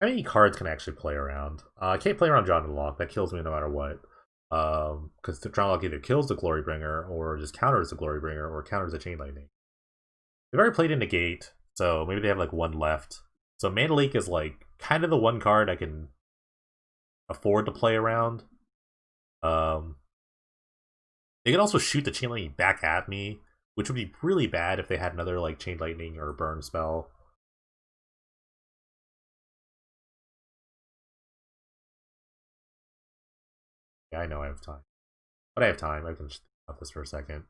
How many cards can I actually play around? I can't play around John Lock. That kills me no matter what. Because John Lock either kills the Glorybringer or just counters the Glorybringer or counters the Chain Lightning. They've already played in Negate, so maybe they have like one left. So Mana Leak is like kind of the one card I can afford to play around. They can also shoot the Chain Lightning back at me, which would be really bad if they had another like Chain Lightning or Burn spell. Yeah, I know I have time. But I have time. I can just think about this for a second.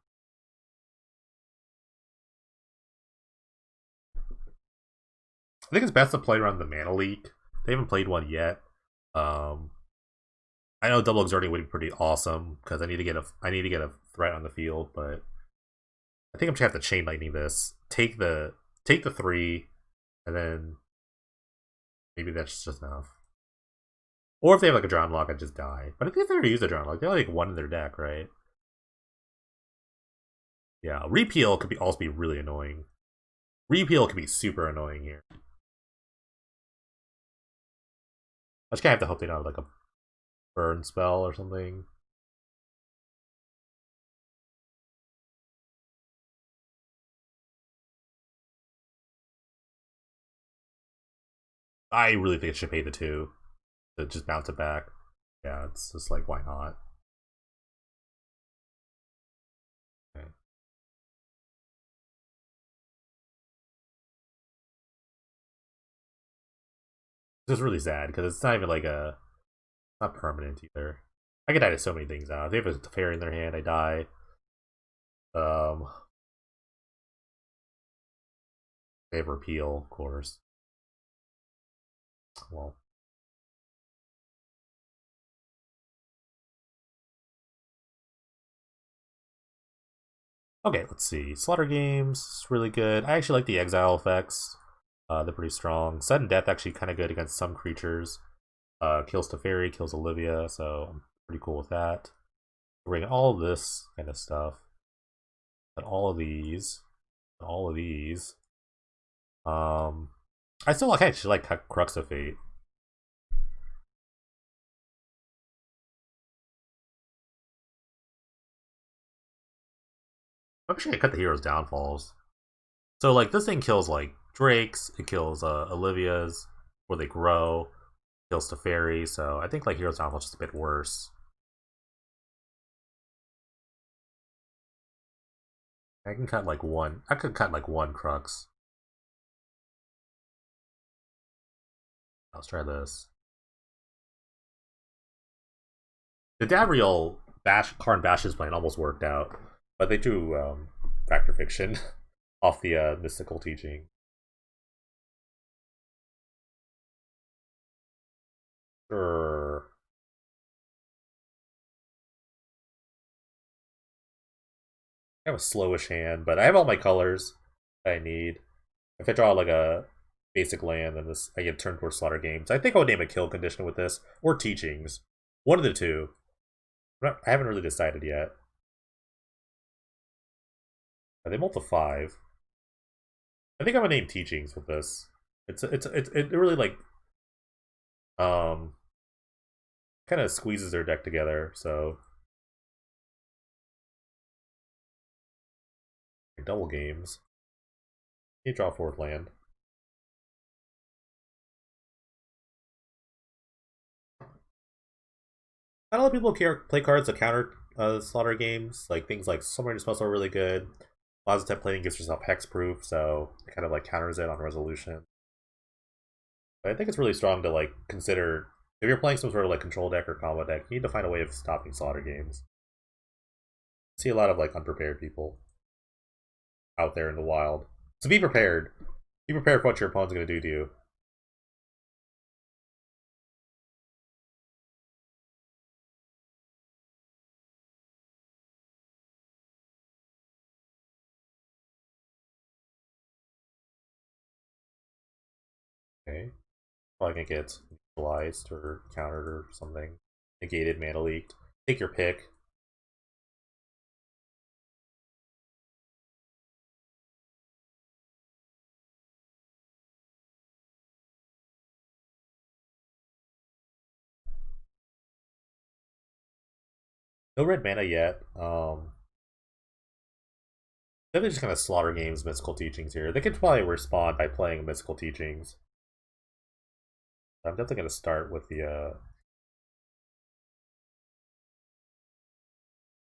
I think it's best to play around the Mana Leak. They haven't played one yet. Um, I know double exerting would be pretty awesome because I need to get a threat on the field, but I think I'm gonna have to chain lightning this. Take the three, and then maybe that's just enough. Or if they have like a drown lock, I just die. But I think if they ever use a drown lock, they only have like one in their deck, right? Yeah, repeal could be also be really annoying. Repeal could be super annoying here. I just kind of have to hope they don't have like a burn spell or something. I really think it should pay the two to just bounce it back. Yeah, it's just like why not? Okay. It's just really sad because it's not even like a not permanent either. I could die to so many things now. If they have a fairy in their hand, I die. Um, they have repeal, of course. Well, okay, let's see. Slaughter games is really good. I actually like the exile effects. They're pretty strong. Sudden death actually kind of good against some creatures. Kills Teferi, kills Olivia, so I'm pretty cool with that. Bring all of this kind of stuff, and all of these, and all of these. Um, I still actually like Crux of Fate. I'm actually gonna cut the hero's downfalls. So like this thing kills like Drakes, it kills Olivia's, where they grow, kills Teferi, so I think like Hero's Downfall is just a bit worse. I can cut like one. I could cut like one Crux. Let's try this. The Davriel Karn Bashes plan almost worked out, but they do Factor Fiction off the mystical teaching. Sure. I have a slowish hand, but I have all my colors that I need. If I draw like a basic land, then this I get turned towards slaughter games. I think I would name a kill condition with this, or teachings. One of the two. I haven't really decided yet. Are they multi 5? I think I'm gonna name teachings with this. It really like um kind of squeezes their deck together. So double games. You draw fourth land. Not a lot of people play cards that counter slaughter games. Like things like Summoning Disposal are really good. Plasma Plating gives yourself hexproof, so it kind of like counters it on resolution. But I think it's really strong to like consider if you're playing some sort of like control deck or combo deck, you need to find a way of stopping slaughter games. I see a lot of like unprepared people out there in the wild. So be prepared. Be prepared for what your opponent's gonna do to you. Okay. Probably gonna get neutralized or countered or something. Negated, mana leaked. Take your pick. No red mana yet. They're just gonna slaughter games mystical teachings here. They could probably respond by playing mystical teachings. I'm definitely gonna start with the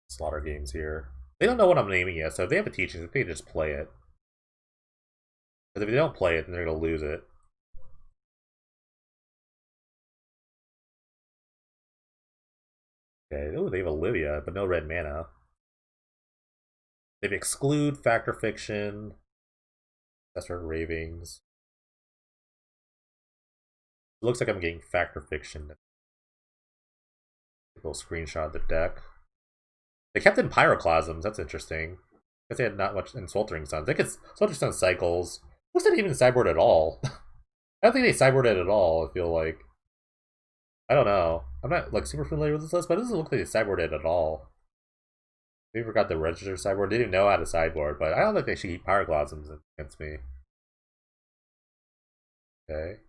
slaughter games here. They don't know what I'm naming yet, so if they have a teaching, they can just play it. Because if they don't play it, then they're gonna lose it. Okay, oh, they have Olivia, but no red mana. They have Exclude, Factor Fiction, Desperate Ravings. It looks like I'm getting Factor Fiction. A little screenshot of the deck. They kept in Pyroclasms, that's interesting. I guess they had not much in Sweltering Suns. They could Sweltering Sun cycles. Looks not even sideboard at all. I don't think they sideboarded at all, I feel like. I don't know. I'm not like super familiar with this list, but it doesn't look like they sideboarded at all. They forgot to register sideboard. They didn't know how to sideboard, but I don't think they should keep Pyroclasms against me. Okay.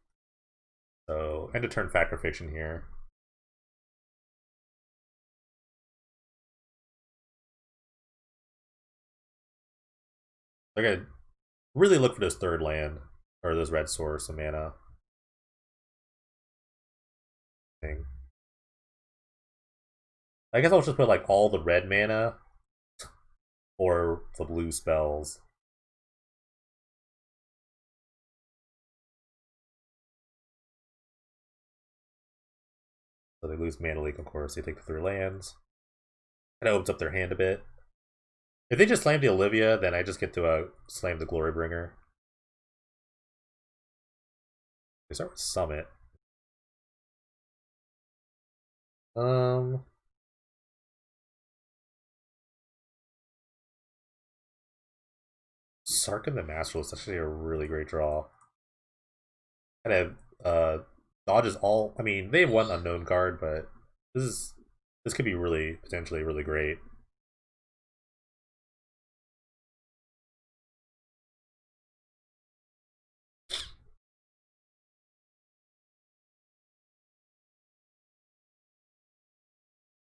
So, end of turn Factor Fiction here. They're gonna really look for this third land, or this red source of mana. Thing. I guess I'll just put like all the red mana or the blue spells. So they lose mana leak, of course. They take the 3 lands. Kind of opens up their hand a bit. If they just slam the Olivia, then I just get to slam the Glorybringer. They start with Summit. Sark and the Master is actually a really great draw. Kind of dodges all. I mean, they have one unknown card, but this could be really potentially really great.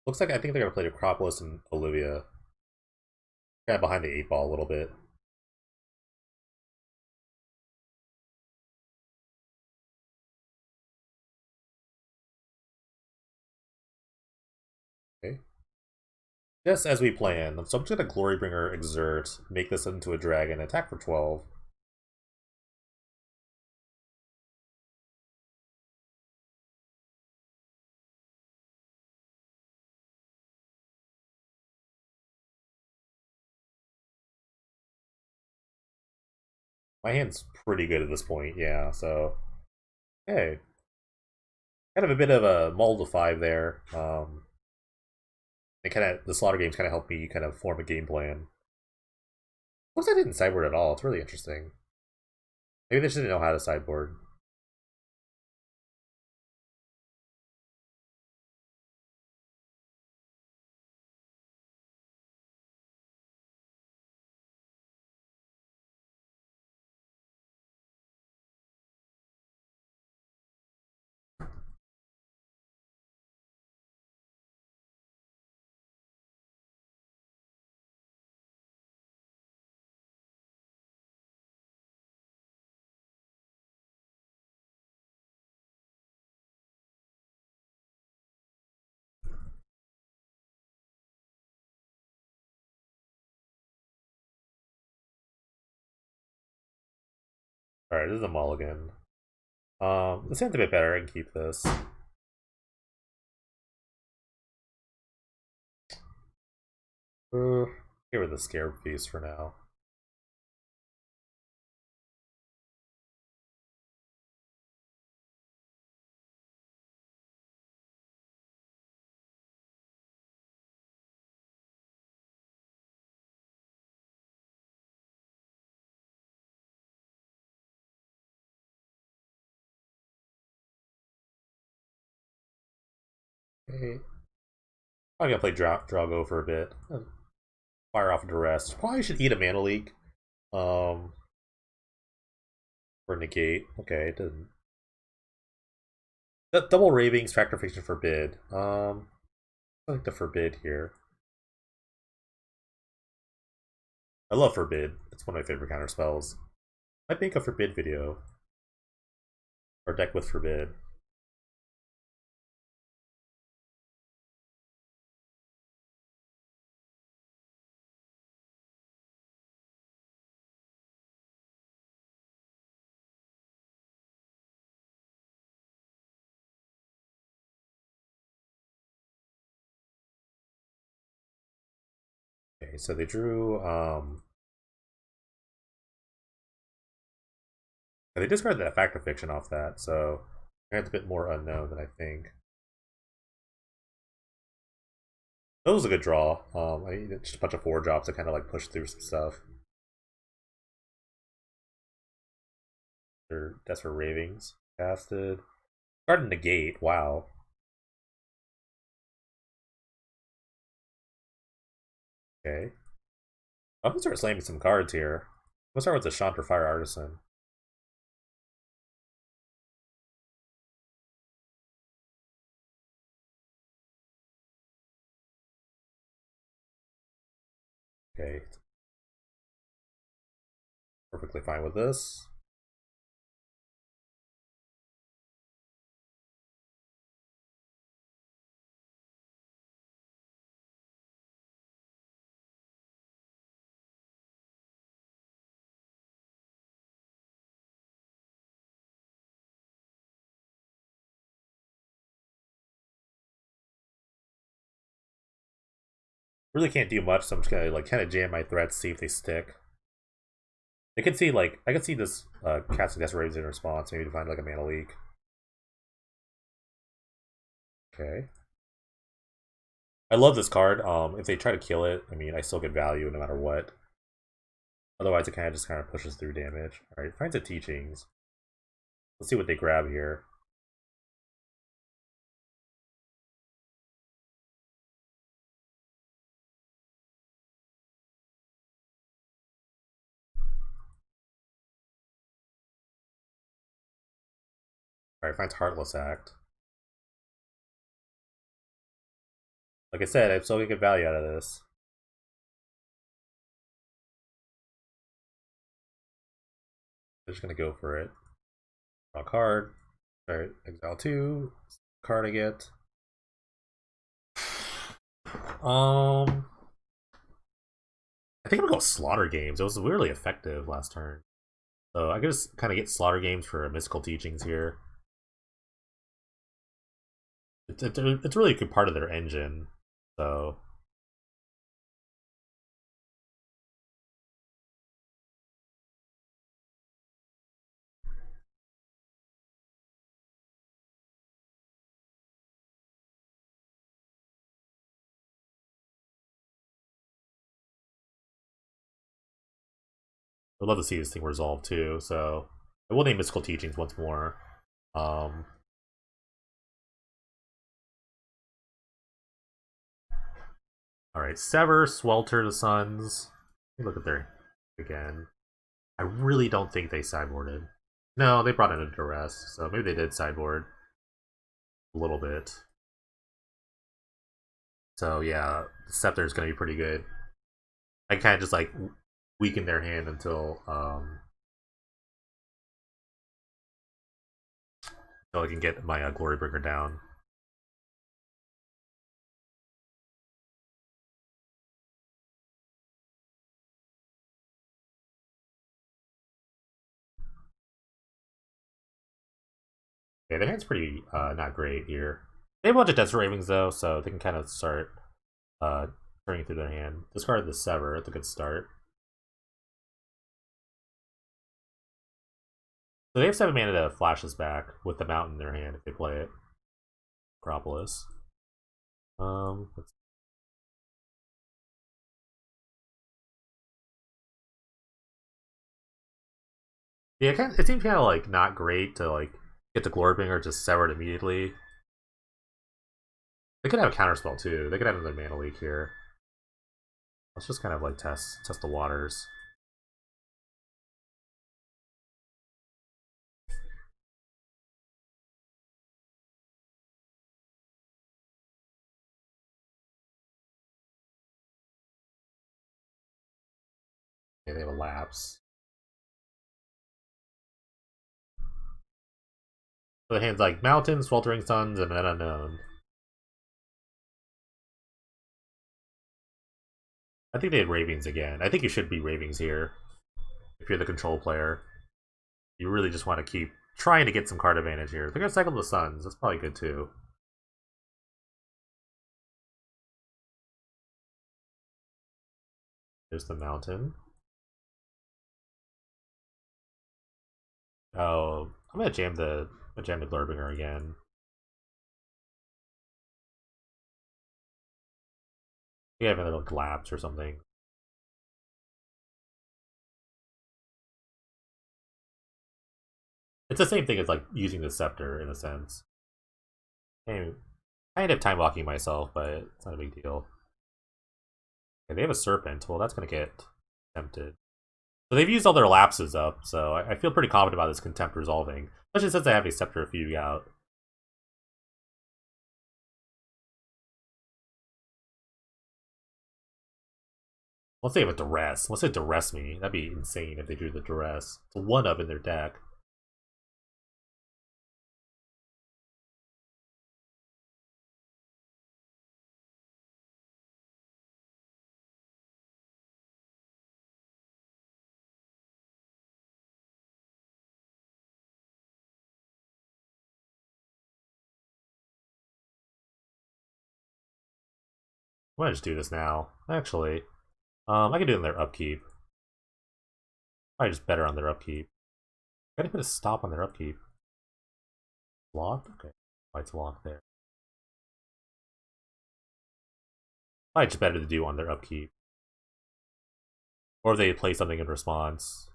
Looks like I think they're gonna play Acropolis and Olivia. Kind of behind the 8 ball a little bit. Okay. Just as we planned. So I'm just gonna Glorybringer Exert, make this into a dragon, attack for 12. My hand's pretty good at this point, yeah, so okay. Kind of a bit of a mull to 5 there. And kind of the slaughter games kind of help me kind of form a game plan. Looks like they didn't sideboard at all. It's really interesting. Maybe they just didn't know how to sideboard. Alright, this is a mulligan. This sounds a bit better. I can keep this. Get rid of the scarab piece for now. Okay. I'm gonna play Drago for a bit. Fire off Duress. Probably should eat a mana leak. Um, for negate. Okay, it didn't. Double ravings, factor fiction, forbid. I like the forbid here. I love forbid. It's one of my favorite counter spells. Might make a forbid video or deck with forbid. Okay, so they drew. They discarded that factor fiction off that, so it's a bit more unknown than I think. That was a good draw. Just a bunch of 4 drops to kind of like push through some stuff. That's for ravings casted. Starting negate. Wow. Okay. I'm gonna start slamming some cards here. I'm gonna start with the Chantre Fire Artisan. Okay. Perfectly fine with this. Really can't do much, so I'm just gonna like kind of jam my threats, see if they stick. I can see like I can see this casting Death Ravens in response, maybe to find like a mana leak. Okay. I love this card. If they try to kill it, I mean I still get value no matter what. Otherwise it just kind of pushes through damage. Alright, finds the teachings. Let's see what they grab here. Alright, finds Heartless Act. Like I said, I'm still gonna get value out of this. I'm just gonna go for it. Draw a card. Alright, exile 2. Card I get. I think I'm gonna go Slaughter Games. It was really effective last turn. So I could just kind of get Slaughter Games for Mystical Teachings here. It's really a good part of their engine. So I'd love to see this thing resolved too. So I will name Mystical Teachings once more. Alright, Sever, Swelter the Suns. Let me look at their again. I really don't think they sideboarded. No, they brought in a Duress, so maybe they did sideboard a little bit. So yeah, Scepter's gonna be pretty good. I kind of just like weaken their hand until I can get my Glorybringer down. Okay, their hand's pretty not great here. They have a bunch of Desert Ravings though, so they can kind of start turning through their hand. Discard the Sever, that's a good start. So they have 7 mana to flash this back with the Mountain in their hand if they play it. Acropolis. Let's... Yeah, it seems kind of like not great to like get the Glorybringer just sever it immediately. They could have a counterspell too. They could have another mana leak here. Let's just kind of like test the waters. Okay, they have a lapse. So the hand's like Mountain, Sweltering Suns, and then Unknown. I think they had Ravings again. I think you should be Ravings here if you're the control player. You really just want to keep trying to get some card advantage here. They're gonna cycle the Suns. That's probably good too. There's the Mountain. Oh, I'm gonna jam the Glurbinger again. You have another like, lapse or something. It's the same thing as like using the Scepter in a sense. Hey, I end up time blocking myself, but it's not a big deal. Okay, they have a Serpent. Well, that's gonna get tempted. So they've used all their lapses up, so I feel pretty confident about this Contempt resolving. Especially since they have a Scepter Fugue out. Once they have a Duress. Once they Duress me, that'd be insane if they drew the Duress. It's a 1-up in their deck. I might just do this now. Actually, I can do it in their upkeep. Probably just better on their upkeep. Gotta put a stop on their upkeep. Locked? Okay. It's locked there. Probably just better to do on their upkeep. Or if they play something in response.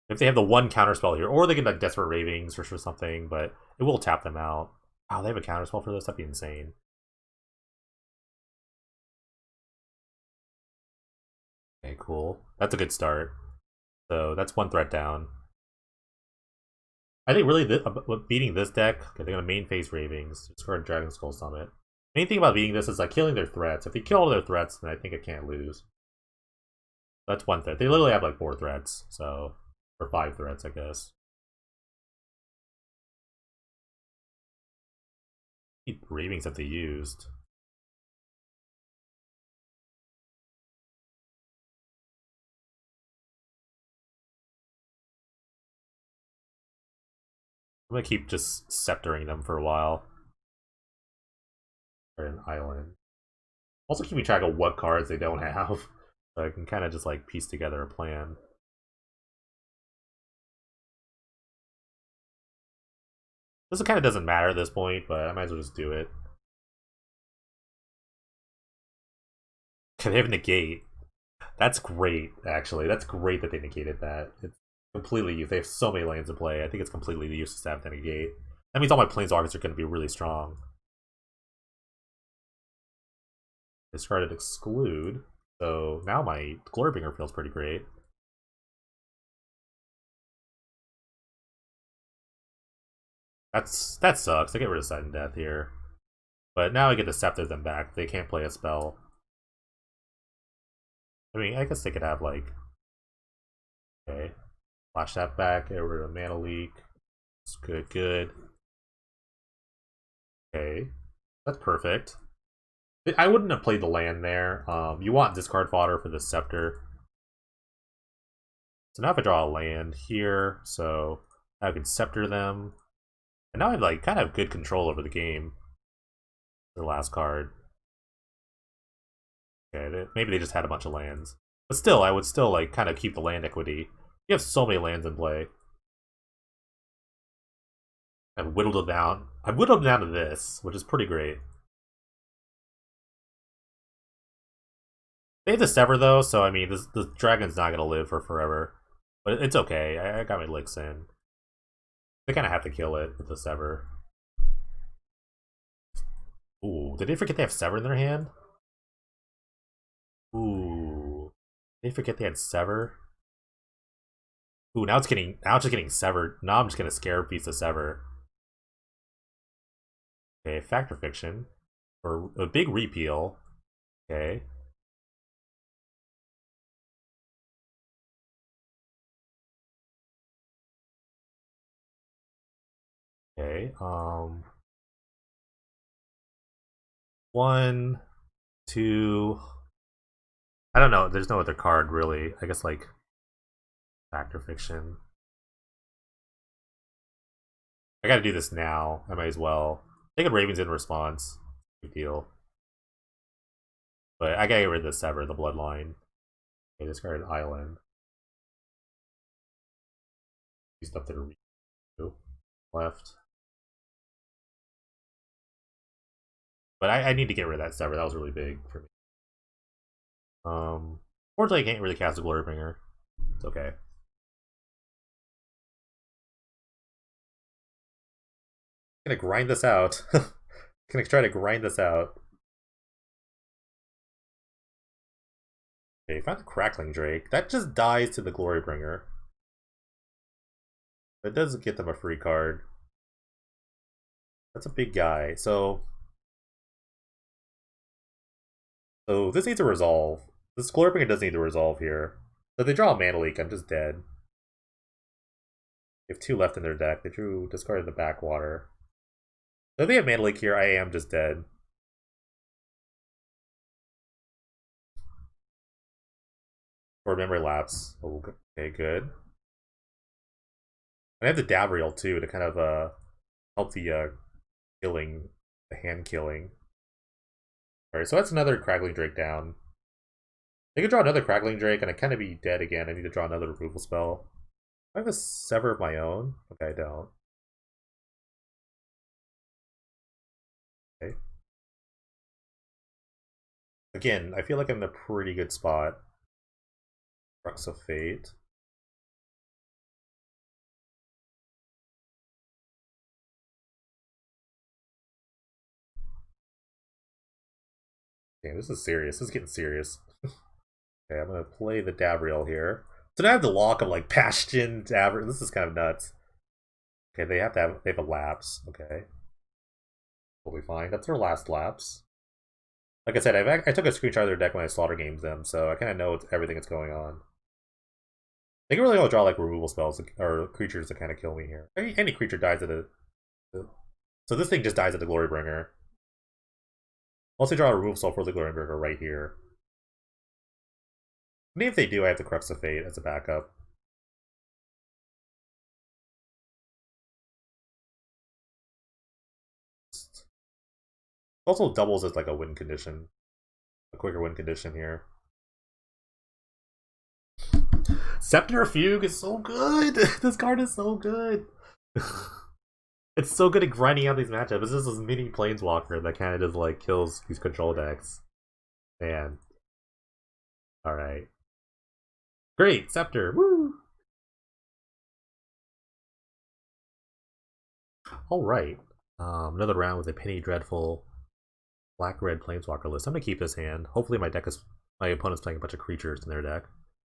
If they have the one counterspell here, or they can like Desperate Ravings or something, but it will tap them out. Wow, they have a counterspell for this? That'd be insane. Okay, cool. That's a good start. So that's 1 threat down. I think really beating this deck, okay, they're gonna main phase Ravings, just for a Dragon Skull Summit. Main thing about beating this is like killing their threats. If they kill all their threats, then I think I can't lose. That's 1 threat. They literally have like 4 threats, so or 5 threats, I guess. What Ravings have they used? I'm gonna keep just sceptering them for a while. Or an island. Also keeping track of what cards they don't have. So I can kind of just like piece together a plan. This kind of doesn't matter at this point, but I might as well just do it. They have negate. That's great, actually. That's great that they negated that. It's completely used. They have so many lanes to play. I think it's completely useless to have the negate. That means all my planeswalkers are going to be really strong. They started exclude, so now my Glorybringer feels pretty great. That sucks. I get rid of Sudden Death here. But now I get to Scepter them back. They can't play a spell. I mean, I guess they could have, like... Okay. Flash that back, get rid of Mana Leak. It's good, good. Okay. That's perfect. I wouldn't have played the land there. You want discard fodder for the Scepter. So now if I draw a land here, so I can Scepter them. And now I have, like, kind of good control over the game. The last card. Okay, maybe they just had a bunch of lands. But still, I would still, like, kind of keep the land equity. You have so many lands in play. I've whittled it down. I've whittled it down to this, which is pretty great. They have the Sever, though, so, I mean, the dragon's not going to live for forever. But it's okay. I got my licks in. They kind of have to kill it with the Sever. Ooh, did they forget they have Sever in their hand? Ooh. Did they forget they had Sever? Ooh, now it's just getting severed. Now I'm just gonna scare a piece of Sever. Okay, Fact or Fiction. Or a big repeal. Okay. Okay, 1, 2. I don't know, there's no other card really. I guess like Fact or Fiction. I gotta do this now. I might as well. Take a Ravens in response. Big deal. But I gotta get rid of the Sever, the Bloodline. Okay, discard an island. Stuff that are left. But I need to get rid of that Sever. That was really big for me. Fortunately, I can't really cast a Glorybringer. It's okay. I'm gonna grind this out. Gonna try to grind this out. Okay, found the Crackling Drake. That just dies to the Glorybringer. That does get them a free card. That's a big guy. So this needs a resolve. This Glorybringer does need a resolve here. So if they draw a Mana Leak, I'm just dead. They have 2 left in their deck. They discarded the Backwater. So if they have Mana Leak here, I am just dead. Or Memory Lapse. Okay, good. And I have the Davriel too to kind of help the killing, the hand killing. Alright, so that's another Crackling Drake down. I could draw another Crackling Drake and I kind of be dead again. I need to draw another removal spell. I have a Sever of my own? Okay, I don't. Okay. Again, I feel like I'm in a pretty good spot. Crux of Fate. Okay, this is serious. This is getting serious. Okay, I'm gonna play the Davriel here. So now I have the lock of like Bastion, Davriel. This is kind of nuts. Okay, they have a lapse. Okay, totally fine. That's their last lapse. Like I said, I took a screenshot of their deck when I slaughter games them, so I kind of know everything that's going on. They can really only draw like removal spells or creatures to kind of kill me here. Any creature dies at a. So this thing just dies at the Glorybringer. Unless they draw a removal spell for the Glorybringer right here. Maybe if they do, I have the Crux of Fate as a backup. Also doubles as like a win condition. A quicker win condition here. Scepter Fugue is so good! This card is so good! It's so good at grinding out these matchups. It's just this mini Planeswalker that kind of just like kills these control decks. Man. Alright. Great! Scepter! Woo! Alright. Another round with a Penny Dreadful Black-Red Planeswalker list. I'm gonna keep this hand. Hopefully my opponent's playing a bunch of creatures in their deck.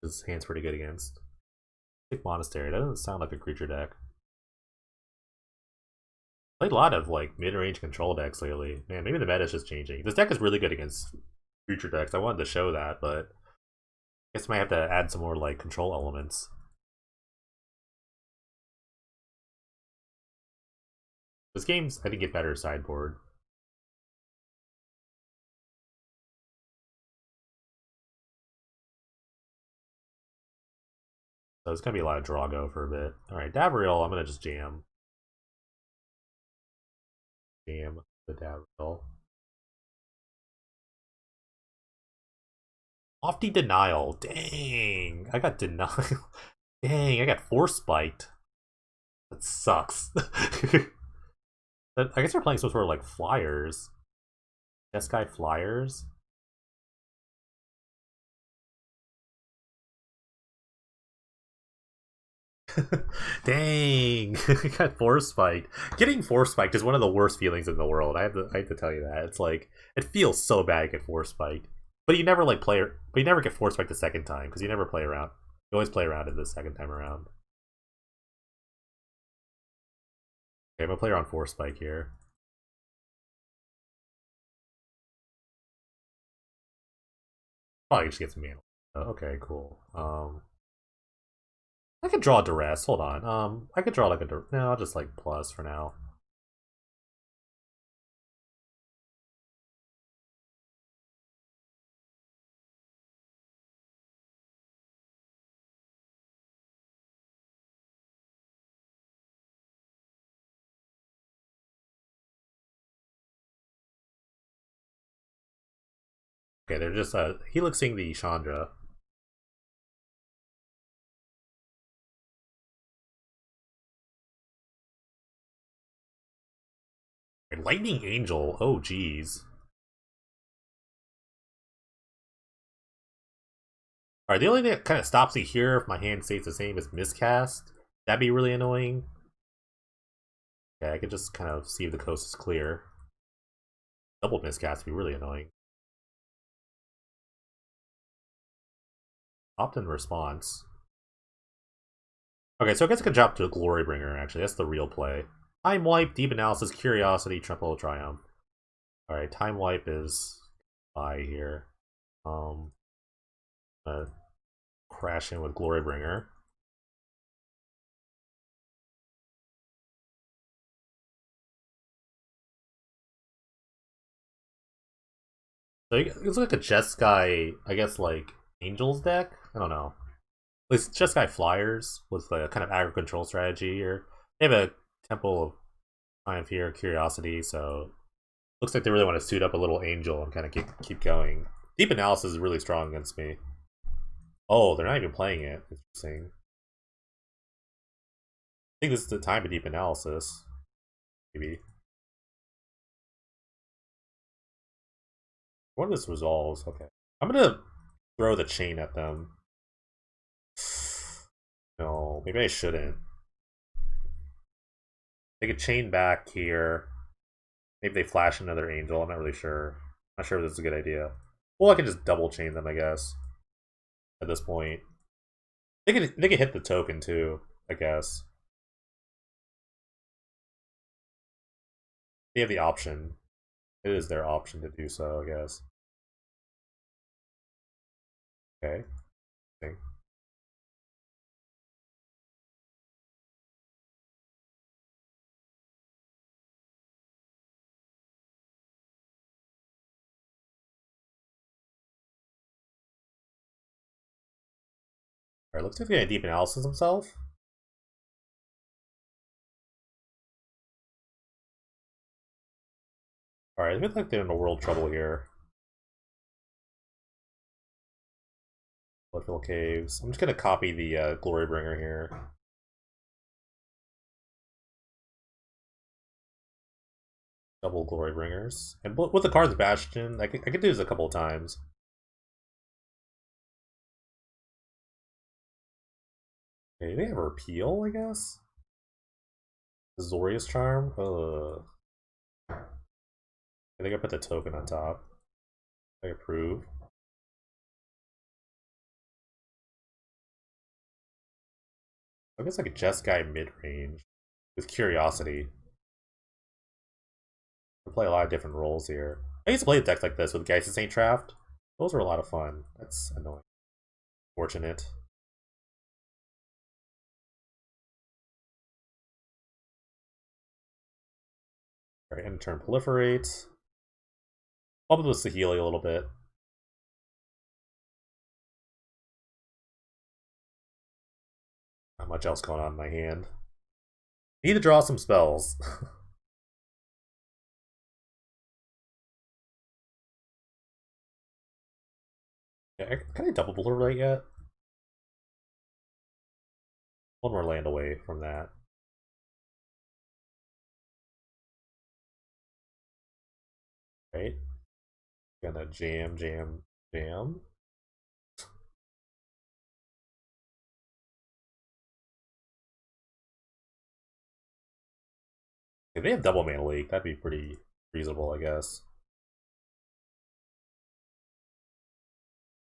This hand's pretty good against. Thick Monastery. That doesn't sound like a creature deck. Played a lot of like mid-range control decks lately. Man, maybe the meta's just changing. This deck is really good against creature decks. I wanted to show that, but I guess I might have to add some more like control elements. This game's, I think, get better sideboard. So it's gonna be a lot of draw go for a bit. Alright, Davriel, I'm gonna just jam. Jam the Davriel. Lofty Denial. Dang. I got denial. Dang, I got Force Spiked. That sucks. I guess they're playing some sort of like flyers. Jeskai flyers. Dang, I got force spiked. Getting force spiked is one of the worst feelings in the world. I have to tell you that. It's like it feels so bad to get force spiked, but you never like play. But you never get force spiked the second time because you never play around. You always play around it the second time around. Okay, I'm gonna play around force spike here. Probably just get some mana. Okay, cool. I could draw duress. Hold on. I could draw like a no. I'll just like plus for now. Okay, they're just helixing the Chandra. Lightning Angel. Oh, geez. Alright, the only thing that kind of stops me here if my hand stays the same is miscast. That'd be really annoying. Okay, I could just kind of see if the coast is clear. Double miscast would be really annoying. Opt-in response. Okay, so I guess I could drop to a Glorybringer, actually. That's the real play. Time Wipe, Deep Analysis, Curiosity, Trample Triumph. Alright, Time Wipe is by here. Crash in with Glorybringer. So it looks like a Jeskai, I guess, like, Angels deck? I don't know. At least Jeskai Flyers with the kind of aggro control strategy here. They have a Temple of Triumph here, Curiosity, so looks like they really want to suit up a little Angel and kind of keep going. Deep Analysis is really strong against me. Oh, they're not even playing it. Interesting. I think this is the time of Deep Analysis. Maybe. What if this resolves? Okay. I'm gonna throw the chain at them. No, maybe I shouldn't. They could chain back here. Maybe they flash another angel. I'm not really sure. Not sure if this is a good idea. Well, I can just double chain them, I guess. At this point, they can hit the token too, I guess. They have the option. It is their option to do so, I guess. Okay. Alright, looks like they're gonna deep analysis himself. Alright, I feel like they're in a world trouble here. Bloodfill Caves. I'm just gonna copy the Glorybringer here. Double Glorybringers. And with the cards Bastion, I could do this a couple of times. Okay, they have a repeal, I guess? Zorius Charm? I think I put the token on top. I approve. I guess like a Jeskai mid-range with Curiosity. I play a lot of different roles here. I used to play decks like this with Geist and Saint Traft. Those were a lot of fun. That's annoying. Fortunate. Alright, end turn proliferate. Bubble with Saheeli a little bit. Not much else going on in my hand. Need to draw some spells. Yeah, can I double proliferate yet? One more land away from that. Right? Gonna jam, jam, jam. If they have double mana leak, that'd be pretty reasonable, I guess.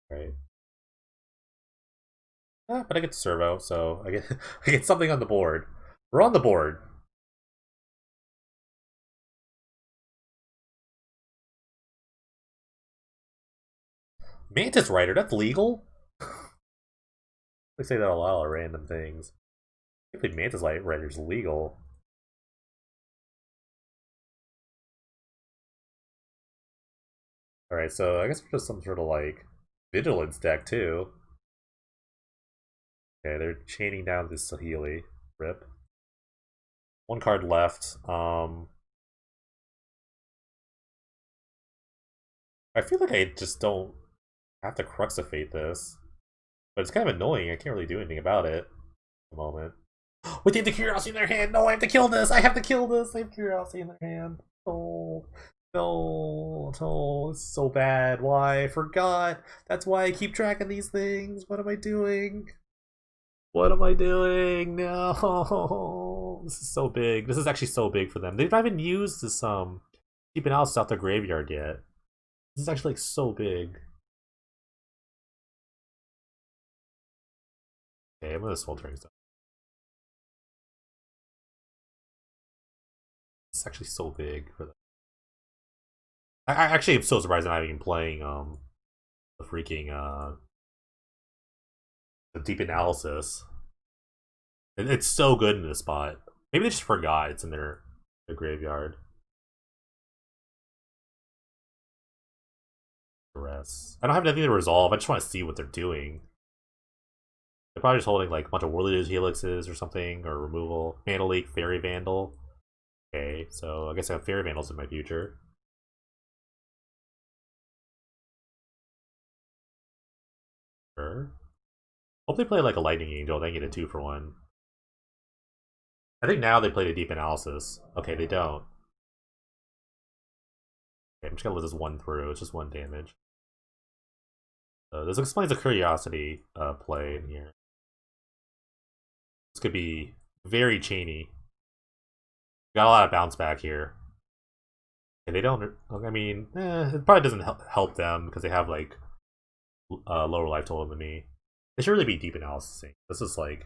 Right. But I get to servo, so I get I get something on the board. We're on the board. Mantis Rider, that's legal? They say that a lot of random things. I think Mantis Rider's legal. Alright, so I guess we're just some sort of like vigilance deck too. Okay, they're chaining down this Saheeli. Rip. One card left. I feel like I just don't have to Cruxifate this. But it's kind of annoying. I can't really do anything about it at the moment. With the Curiosity in their hand! No, I have to kill this! I have to kill this! I have Curiosity in their hand. Oh, no, no, it's so bad. Why? I forgot. That's why I keep track of these things. What am I doing? What am I doing? No, this is so big. This is actually so big for them. They've not even used this Deep Analysis out their graveyard yet. This is actually like so big. Okay, I'm gonna Sweltering Zone. It's actually so big for them. I actually am so surprised I'm not even playing the freaking the Deep Analysis. It's so good in this spot. Maybe they just forgot it's in their graveyard. Rest. I don't have anything to resolve. I just want to see what they're doing. They're probably just holding like a bunch of Whirly Helixes or something, or removal. Mana Leak, Fairy Vandal. Okay, so I guess I have Fairy Vandals in my future. Sure. Hope they play like a Lightning Angel, then get a 2-for-1. I think now they played a Deep Analysis. Okay, they don't. Okay, I'm just gonna let this one through. It's just 1 damage. This explains the Curiosity play in here. This could be very chainy. Got a lot of bounce back here. And they don't. I mean, it probably doesn't help them because they have like lower life total than me. They should really be Deep Analysis. This is like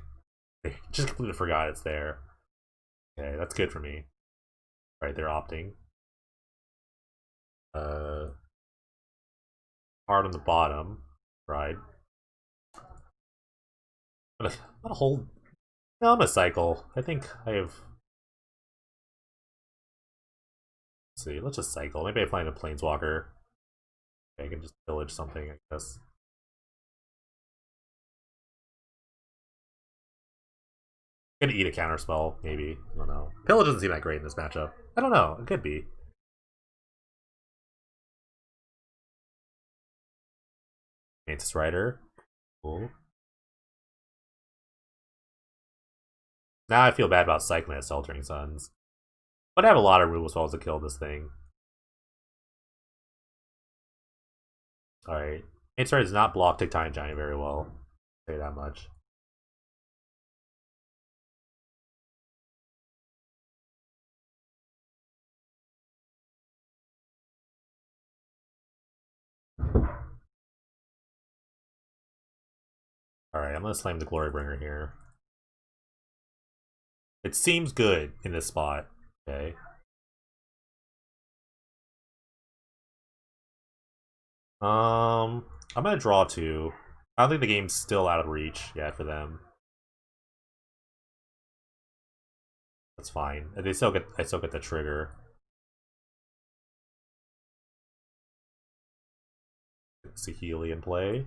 they just completely forgot it's there. Okay, that's good for me. Right, they're opting. Hard on the bottom. Right. I'm gonna hold. No, I'm gonna cycle. I think I have. Let's see. Let's just cycle. Maybe I find a Planeswalker. Okay, I can just pillage something, I guess. Gonna eat a counter spell, maybe. I don't know. Pillage doesn't seem that great in this matchup. I don't know. It could be. Mantis Rider. Cool. Now I feel bad about cycling at Sheltering Suns. But I have a lot of removal spells to kill this thing. Alright. Mantis Rider does not block Tectonic Giant very well. I'll say that much. Alright, I'm gonna slam the Glorybringer here. It seems good in this spot. Okay. I'm gonna draw 2. I don't think the game's still out of reach yet for them. That's fine. I still get the trigger. Sahili in play.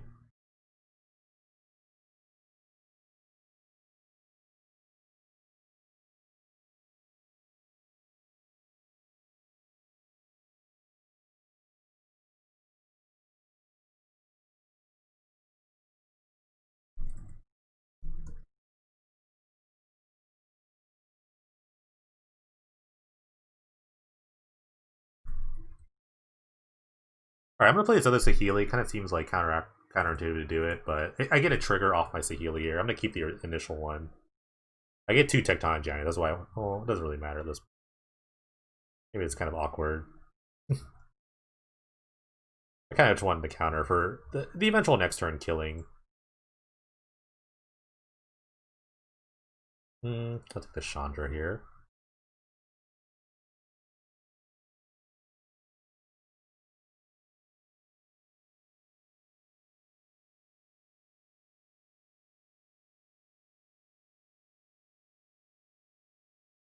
Alright, I'm gonna play this other Sahili. Kind of seems like counterintuitive to do it, but I get a trigger off my Sahili here. I'm gonna keep the initial one. I get 2 Tectonic Giant, that's why. Well, it doesn't really matter this. Maybe it's kind of awkward. I kind of just wanted the counter for the eventual next turn killing. I'll take the Chandra here.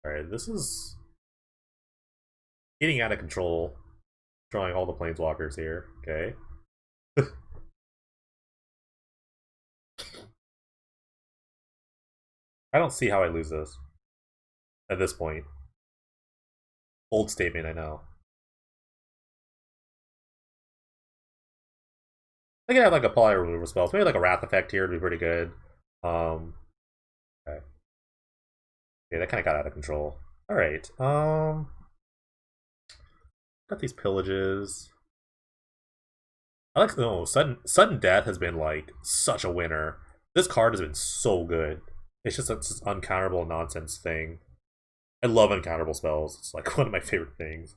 Alright, this is getting out of control. Drawing all the planeswalkers here. Okay. I don't see how I lose this at this point. Old statement, I know. I could have like a poly removal spell. So maybe like a Wrath effect here would be pretty good. Okay. Yeah, that kind of got out of control. All right. Got these pillages. I like sudden death has been like such a winner. This card has been so good. It's just this uncounterable nonsense thing. I love uncounterable spells. It's like one of my favorite things.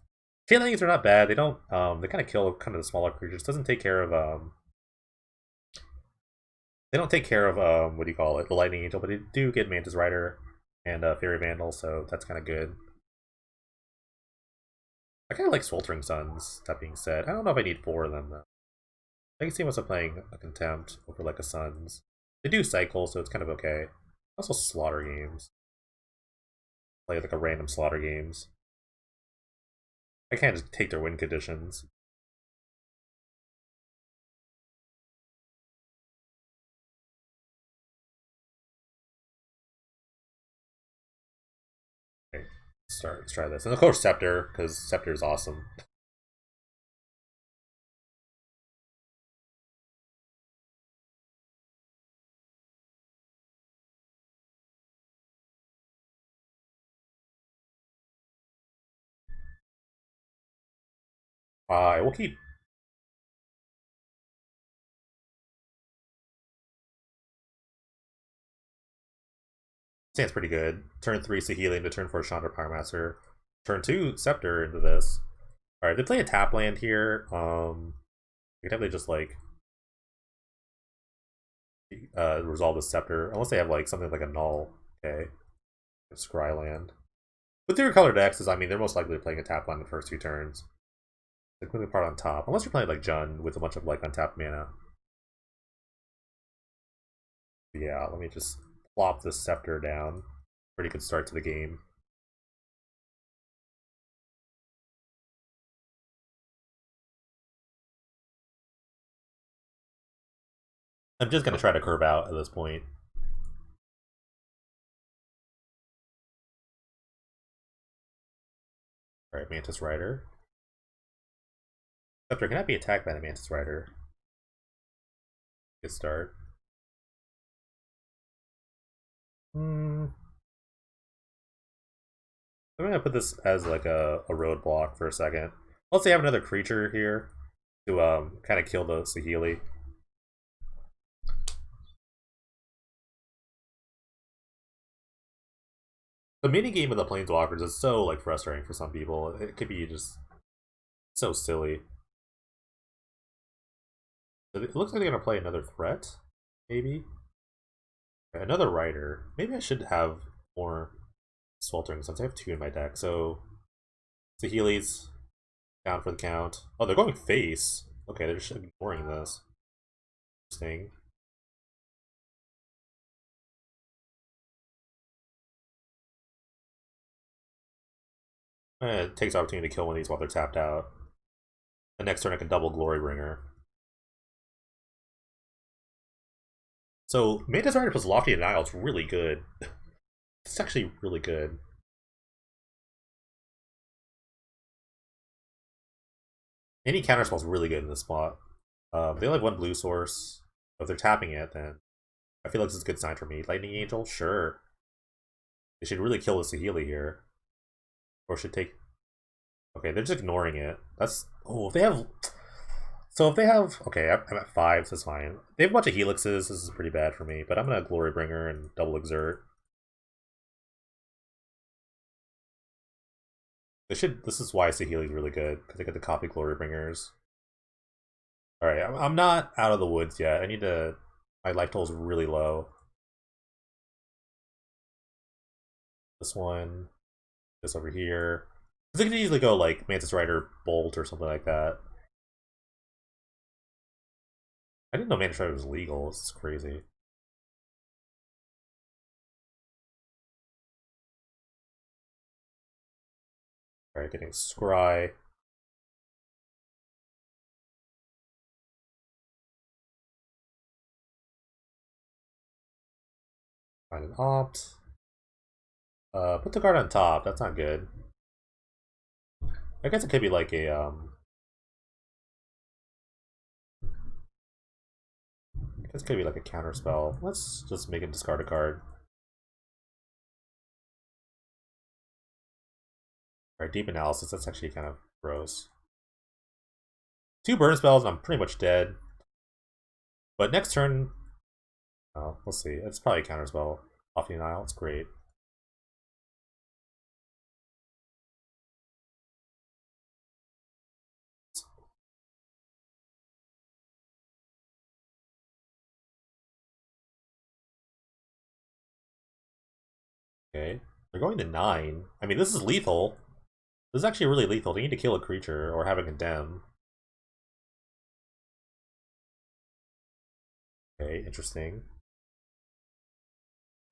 Chainlightnings are not bad. They don't they kind of kill kind of the smaller creatures. Doesn't take care of they don't take care of what do you call it? The Lightning Angel, but they do get Mantis Rider and Fairy Vandal, so that's kind of good. I kind of like Sweltering Suns, that being said. I don't know if I need 4 of them, though. I can see myself playing a Contempt over like a Suns. They do cycle, so it's kind of okay. Also Slaughter Games. Play like a random Slaughter Games. I can't just take their win conditions. Okay, let's try this. And of course Scepter, because Scepter is awesome. I will keep. Stands pretty good. Turn 3 Sahili into turn 4 Chandra Powermaster. Turn 2 Scepter into this. Alright, they play a tap land here. We could definitely just like resolve the Scepter. Unless they have like something like a null. Okay. Scryland. With their colored decks, I mean, they're most likely playing a tap land the first 2 turns. Including the part on top. Unless you're playing like Jund with a bunch of like untapped mana. Yeah, let me just plop this Scepter down. Pretty good start to the game. I'm just gonna try to curve out at this point. Alright, Mantis Rider. Scepter cannot be attacked by the Mantis Rider. Good start. I'm gonna put this as like a roadblock for a second. Let's say I have another creature here to kind of kill the Sahili. The mini game of the Planeswalkers is so like frustrating for some people. It could be just so silly. It looks like they're gonna play another threat, maybe. Another Rider. Maybe I should have more Sweltering since I have 2 in my deck. So Healy's down for the count. Oh, they're going face. Okay, they're just ignoring this. Interesting. It takes opportunity to kill one of these while they're tapped out. The next turn I can double Glorybringer. So Mantis Rider plus Lofty Denial is really good. It's actually really good. Any counterspell is really good in this spot. They only have 1 blue source. So if they're tapping it, then I feel like this is a good sign for me. Lightning Angel, sure. They should really kill the Saheeli here. Or should take... Okay, they're just ignoring it. That's... Oh, if they have... So if they have... Okay, I'm at 5, so that's fine. They have a bunch of Helixes, this is pretty bad for me. But I'm going to Glorybringer and double Exert. They should... This is why Saheeli is really good, because they get to copy Glorybringers. Alright, I'm not out of the woods yet. I need to... My life total is really low. This one. This over here. Because they can easily go like Mantis Rider Bolt or something like that. I didn't know Mantis Rider was legal. This is crazy. Alright, getting Scry. Find an opt. Put the card on top. That's not good. I guess it could be like a I guess it could be like a counter spell. Let's just make it discard a card. Alright, Deep Analysis. That's actually kind of gross. 2 burn spells, and I'm pretty much dead. But next turn, oh, we'll see. It's probably a counter spell. Off the Nile. It's great. Okay. They're going to 9. I mean, this is lethal. This is actually really lethal. They need to kill a creature or have it condemn. Okay, interesting.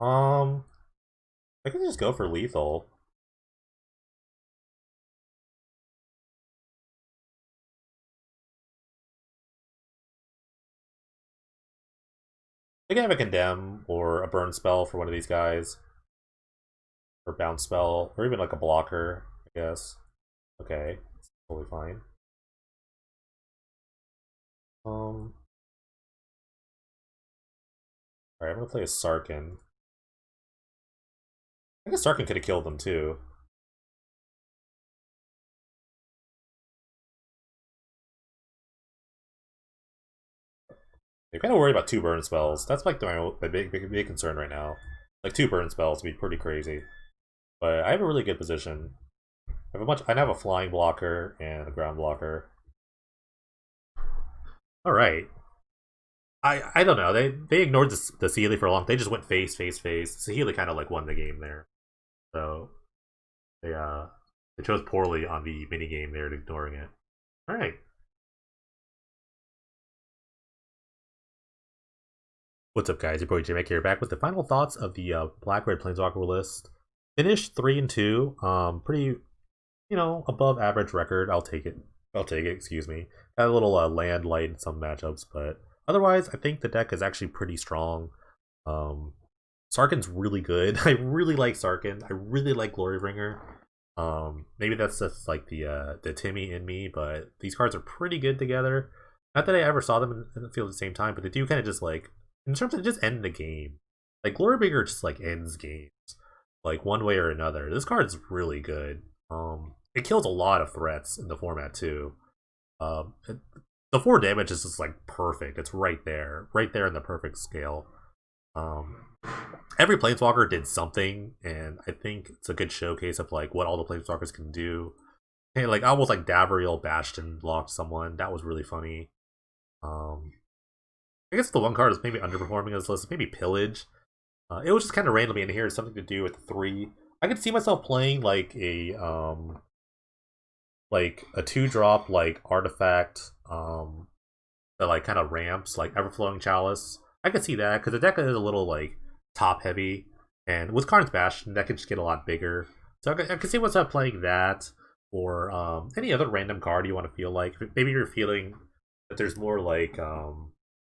I can just go for lethal. They can have a condemn or a burn spell for one of these guys. Or bounce spell, or even like a blocker, I guess. Okay, that's totally fine. Alright, I'm gonna play a Sarkin. I guess Sarkin could have killed them too. You're kind of worried about 2 burn spells. That's like my big concern right now. Like 2 burn spells would be pretty crazy. But I have a really good position. I have a flying blocker and a ground blocker. Alright. I don't know. They ignored the Saheeli for a long time. They just went face. Saheeli kind of like won the game there. So they chose poorly on the mini game there, ignoring it. Alright. What's up, guys? Your boy J-Mac here, back with the final thoughts of the Black-Red Planeswalker list. Finished 3-2. Pretty, above average record. I'll take it. Excuse me. Got a little land light in some matchups, but otherwise, I think the deck is actually pretty strong. Sarkin's really good. I really like Sarkin. I really like Glorybringer. Maybe that's just like the Timmy in me, but these cards are pretty good together. Not that I ever saw them in the field at the same time, but they do kind of just like, in terms of just end the game. Like Glorybringer just like ends games, like one way or another. This card's really good. It kills a lot of threats in the format too. The 4 damage is just like perfect. It's right there in the perfect scale. Every Planeswalker did something, and I think it's a good showcase of like what all the Planeswalkers can do. Hey, like almost like Davriel Bastion blocked someone. That was really funny. I guess the one card is maybe underperforming on this list. Maybe Pillage. It was just kind of randomly in here, something to do with 3. I could see myself playing like a 2-drop like artifact that like kind of ramps like Everflowing Chalice. I could see that because the deck is a little like top heavy, and with Karn's Bastion that could just get a lot bigger. So I could see myself playing that, or any other random card you want to feel like. Maybe you're feeling that there's more like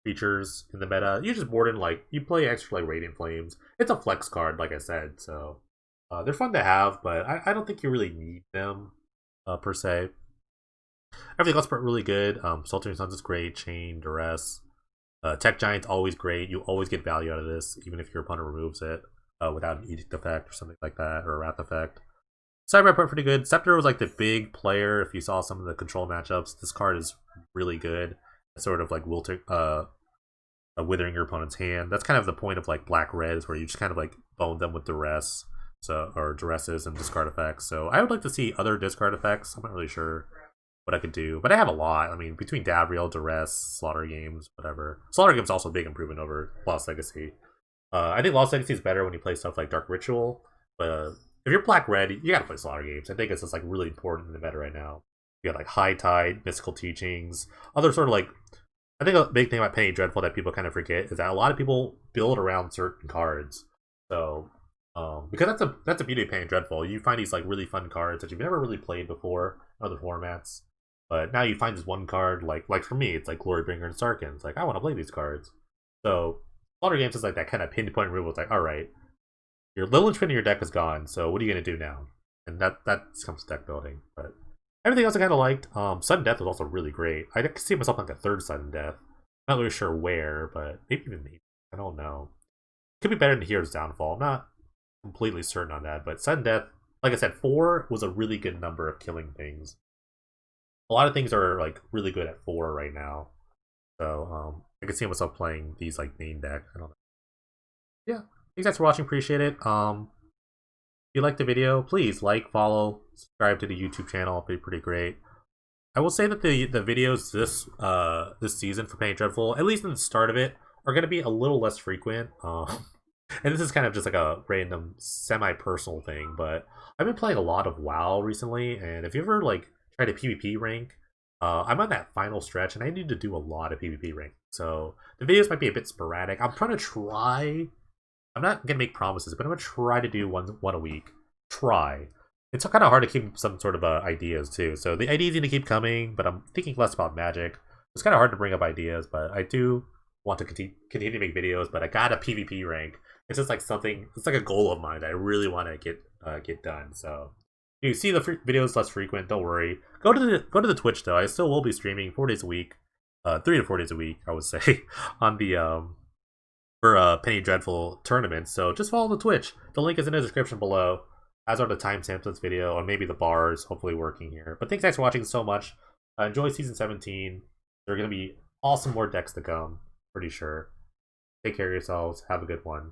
features in the meta. You just board in like you play extra like Radiant Flames. It's a flex card, like I said, so they're fun to have, but I don't think you really need them per se. Everything else really good. Sultering Suns is great. Chain, Duress. Tech Giant's always great. You always get value out of this, even if your opponent removes it without an Edict effect or something like that, or a Wrath effect. Cyber pretty good. Scepter was like the big player. If you saw some of the control matchups, this card is really good. It's sort of like withering your opponent's hand. That's kind of the point of like black reds, where you just kind of like bone them with duress, or duresses and discard effects. So I would like to see other discard effects. I'm not really sure what I could do, but I have a lot. I mean, between Davriel, Duress, Slaughter Games, whatever. Slaughter Games also a big improvement over Lost Legacy. I think Lost Legacy is better when you play stuff like Dark Ritual, but if you're black red, you gotta play Slaughter Games. I think it's just like really important in the meta right now. You got like High Tide, Mystical Teachings, other sort of like. I think a big thing about Penny Dreadful that people kind of forget is that a lot of people build around certain cards. So, because that's a beauty of Penny Dreadful. You find these like really fun cards that you've never really played before in other formats. But now you find this one card, like for me, it's like Glorybringer and Sarkhan. It's like, I want to play these cards. So, Slaughter Games is like that kind of pinpoint removal. It's like, alright, your Linchpin in your deck is gone, so what are you going to do now? And that comes to deck building. But everything else I kind of liked. Sudden Death was also really great. I could see myself like a third Sudden Death. Not really sure where, but maybe. I don't know. Could be better than Hero's Downfall. I'm not completely certain on that, but Sudden Death, like I said, 4 was a really good number of killing things. A lot of things are like really good at 4 right now. So I can see myself playing these like main deck. I don't know. Yeah. Thanks guys for watching, appreciate it. If you liked the video, please like, follow, subscribe to the YouTube channel. It'd be pretty great. I will say that the videos this season for Penny Dreadful, at least in the start of it, are going to be a little less frequent. And this is kind of just like a random semi-personal thing, but I've been playing a lot of WoW recently, and if you ever like try to PvP rank, I'm on that final stretch, and I need to do a lot of PvP rank. So the videos might be a bit sporadic. I'm not gonna make promises, but I'm gonna try to do one a week. Try. It's kind of hard to keep some sort of ideas too. So the ideas need to keep coming, but I'm thinking less about Magic. It's kind of hard to bring up ideas, but I do want to continue to make videos. But I got a PvP rank. It's just like something. It's like a goal of mine that I really want to get done. So you see the videos less frequent. Don't worry. Go to the Twitch though. I still will be streaming 4 days a week, 3 to 4 days a week, I would say, on the for Penny Dreadful tournament. So just follow the Twitch. The link is in the description below, as are the timestamps of this video, or maybe the bars hopefully working here. But thanks guys for watching so much. Enjoy season 17. There are gonna be awesome more decks to come, pretty sure. Take care of yourselves. Have a good one.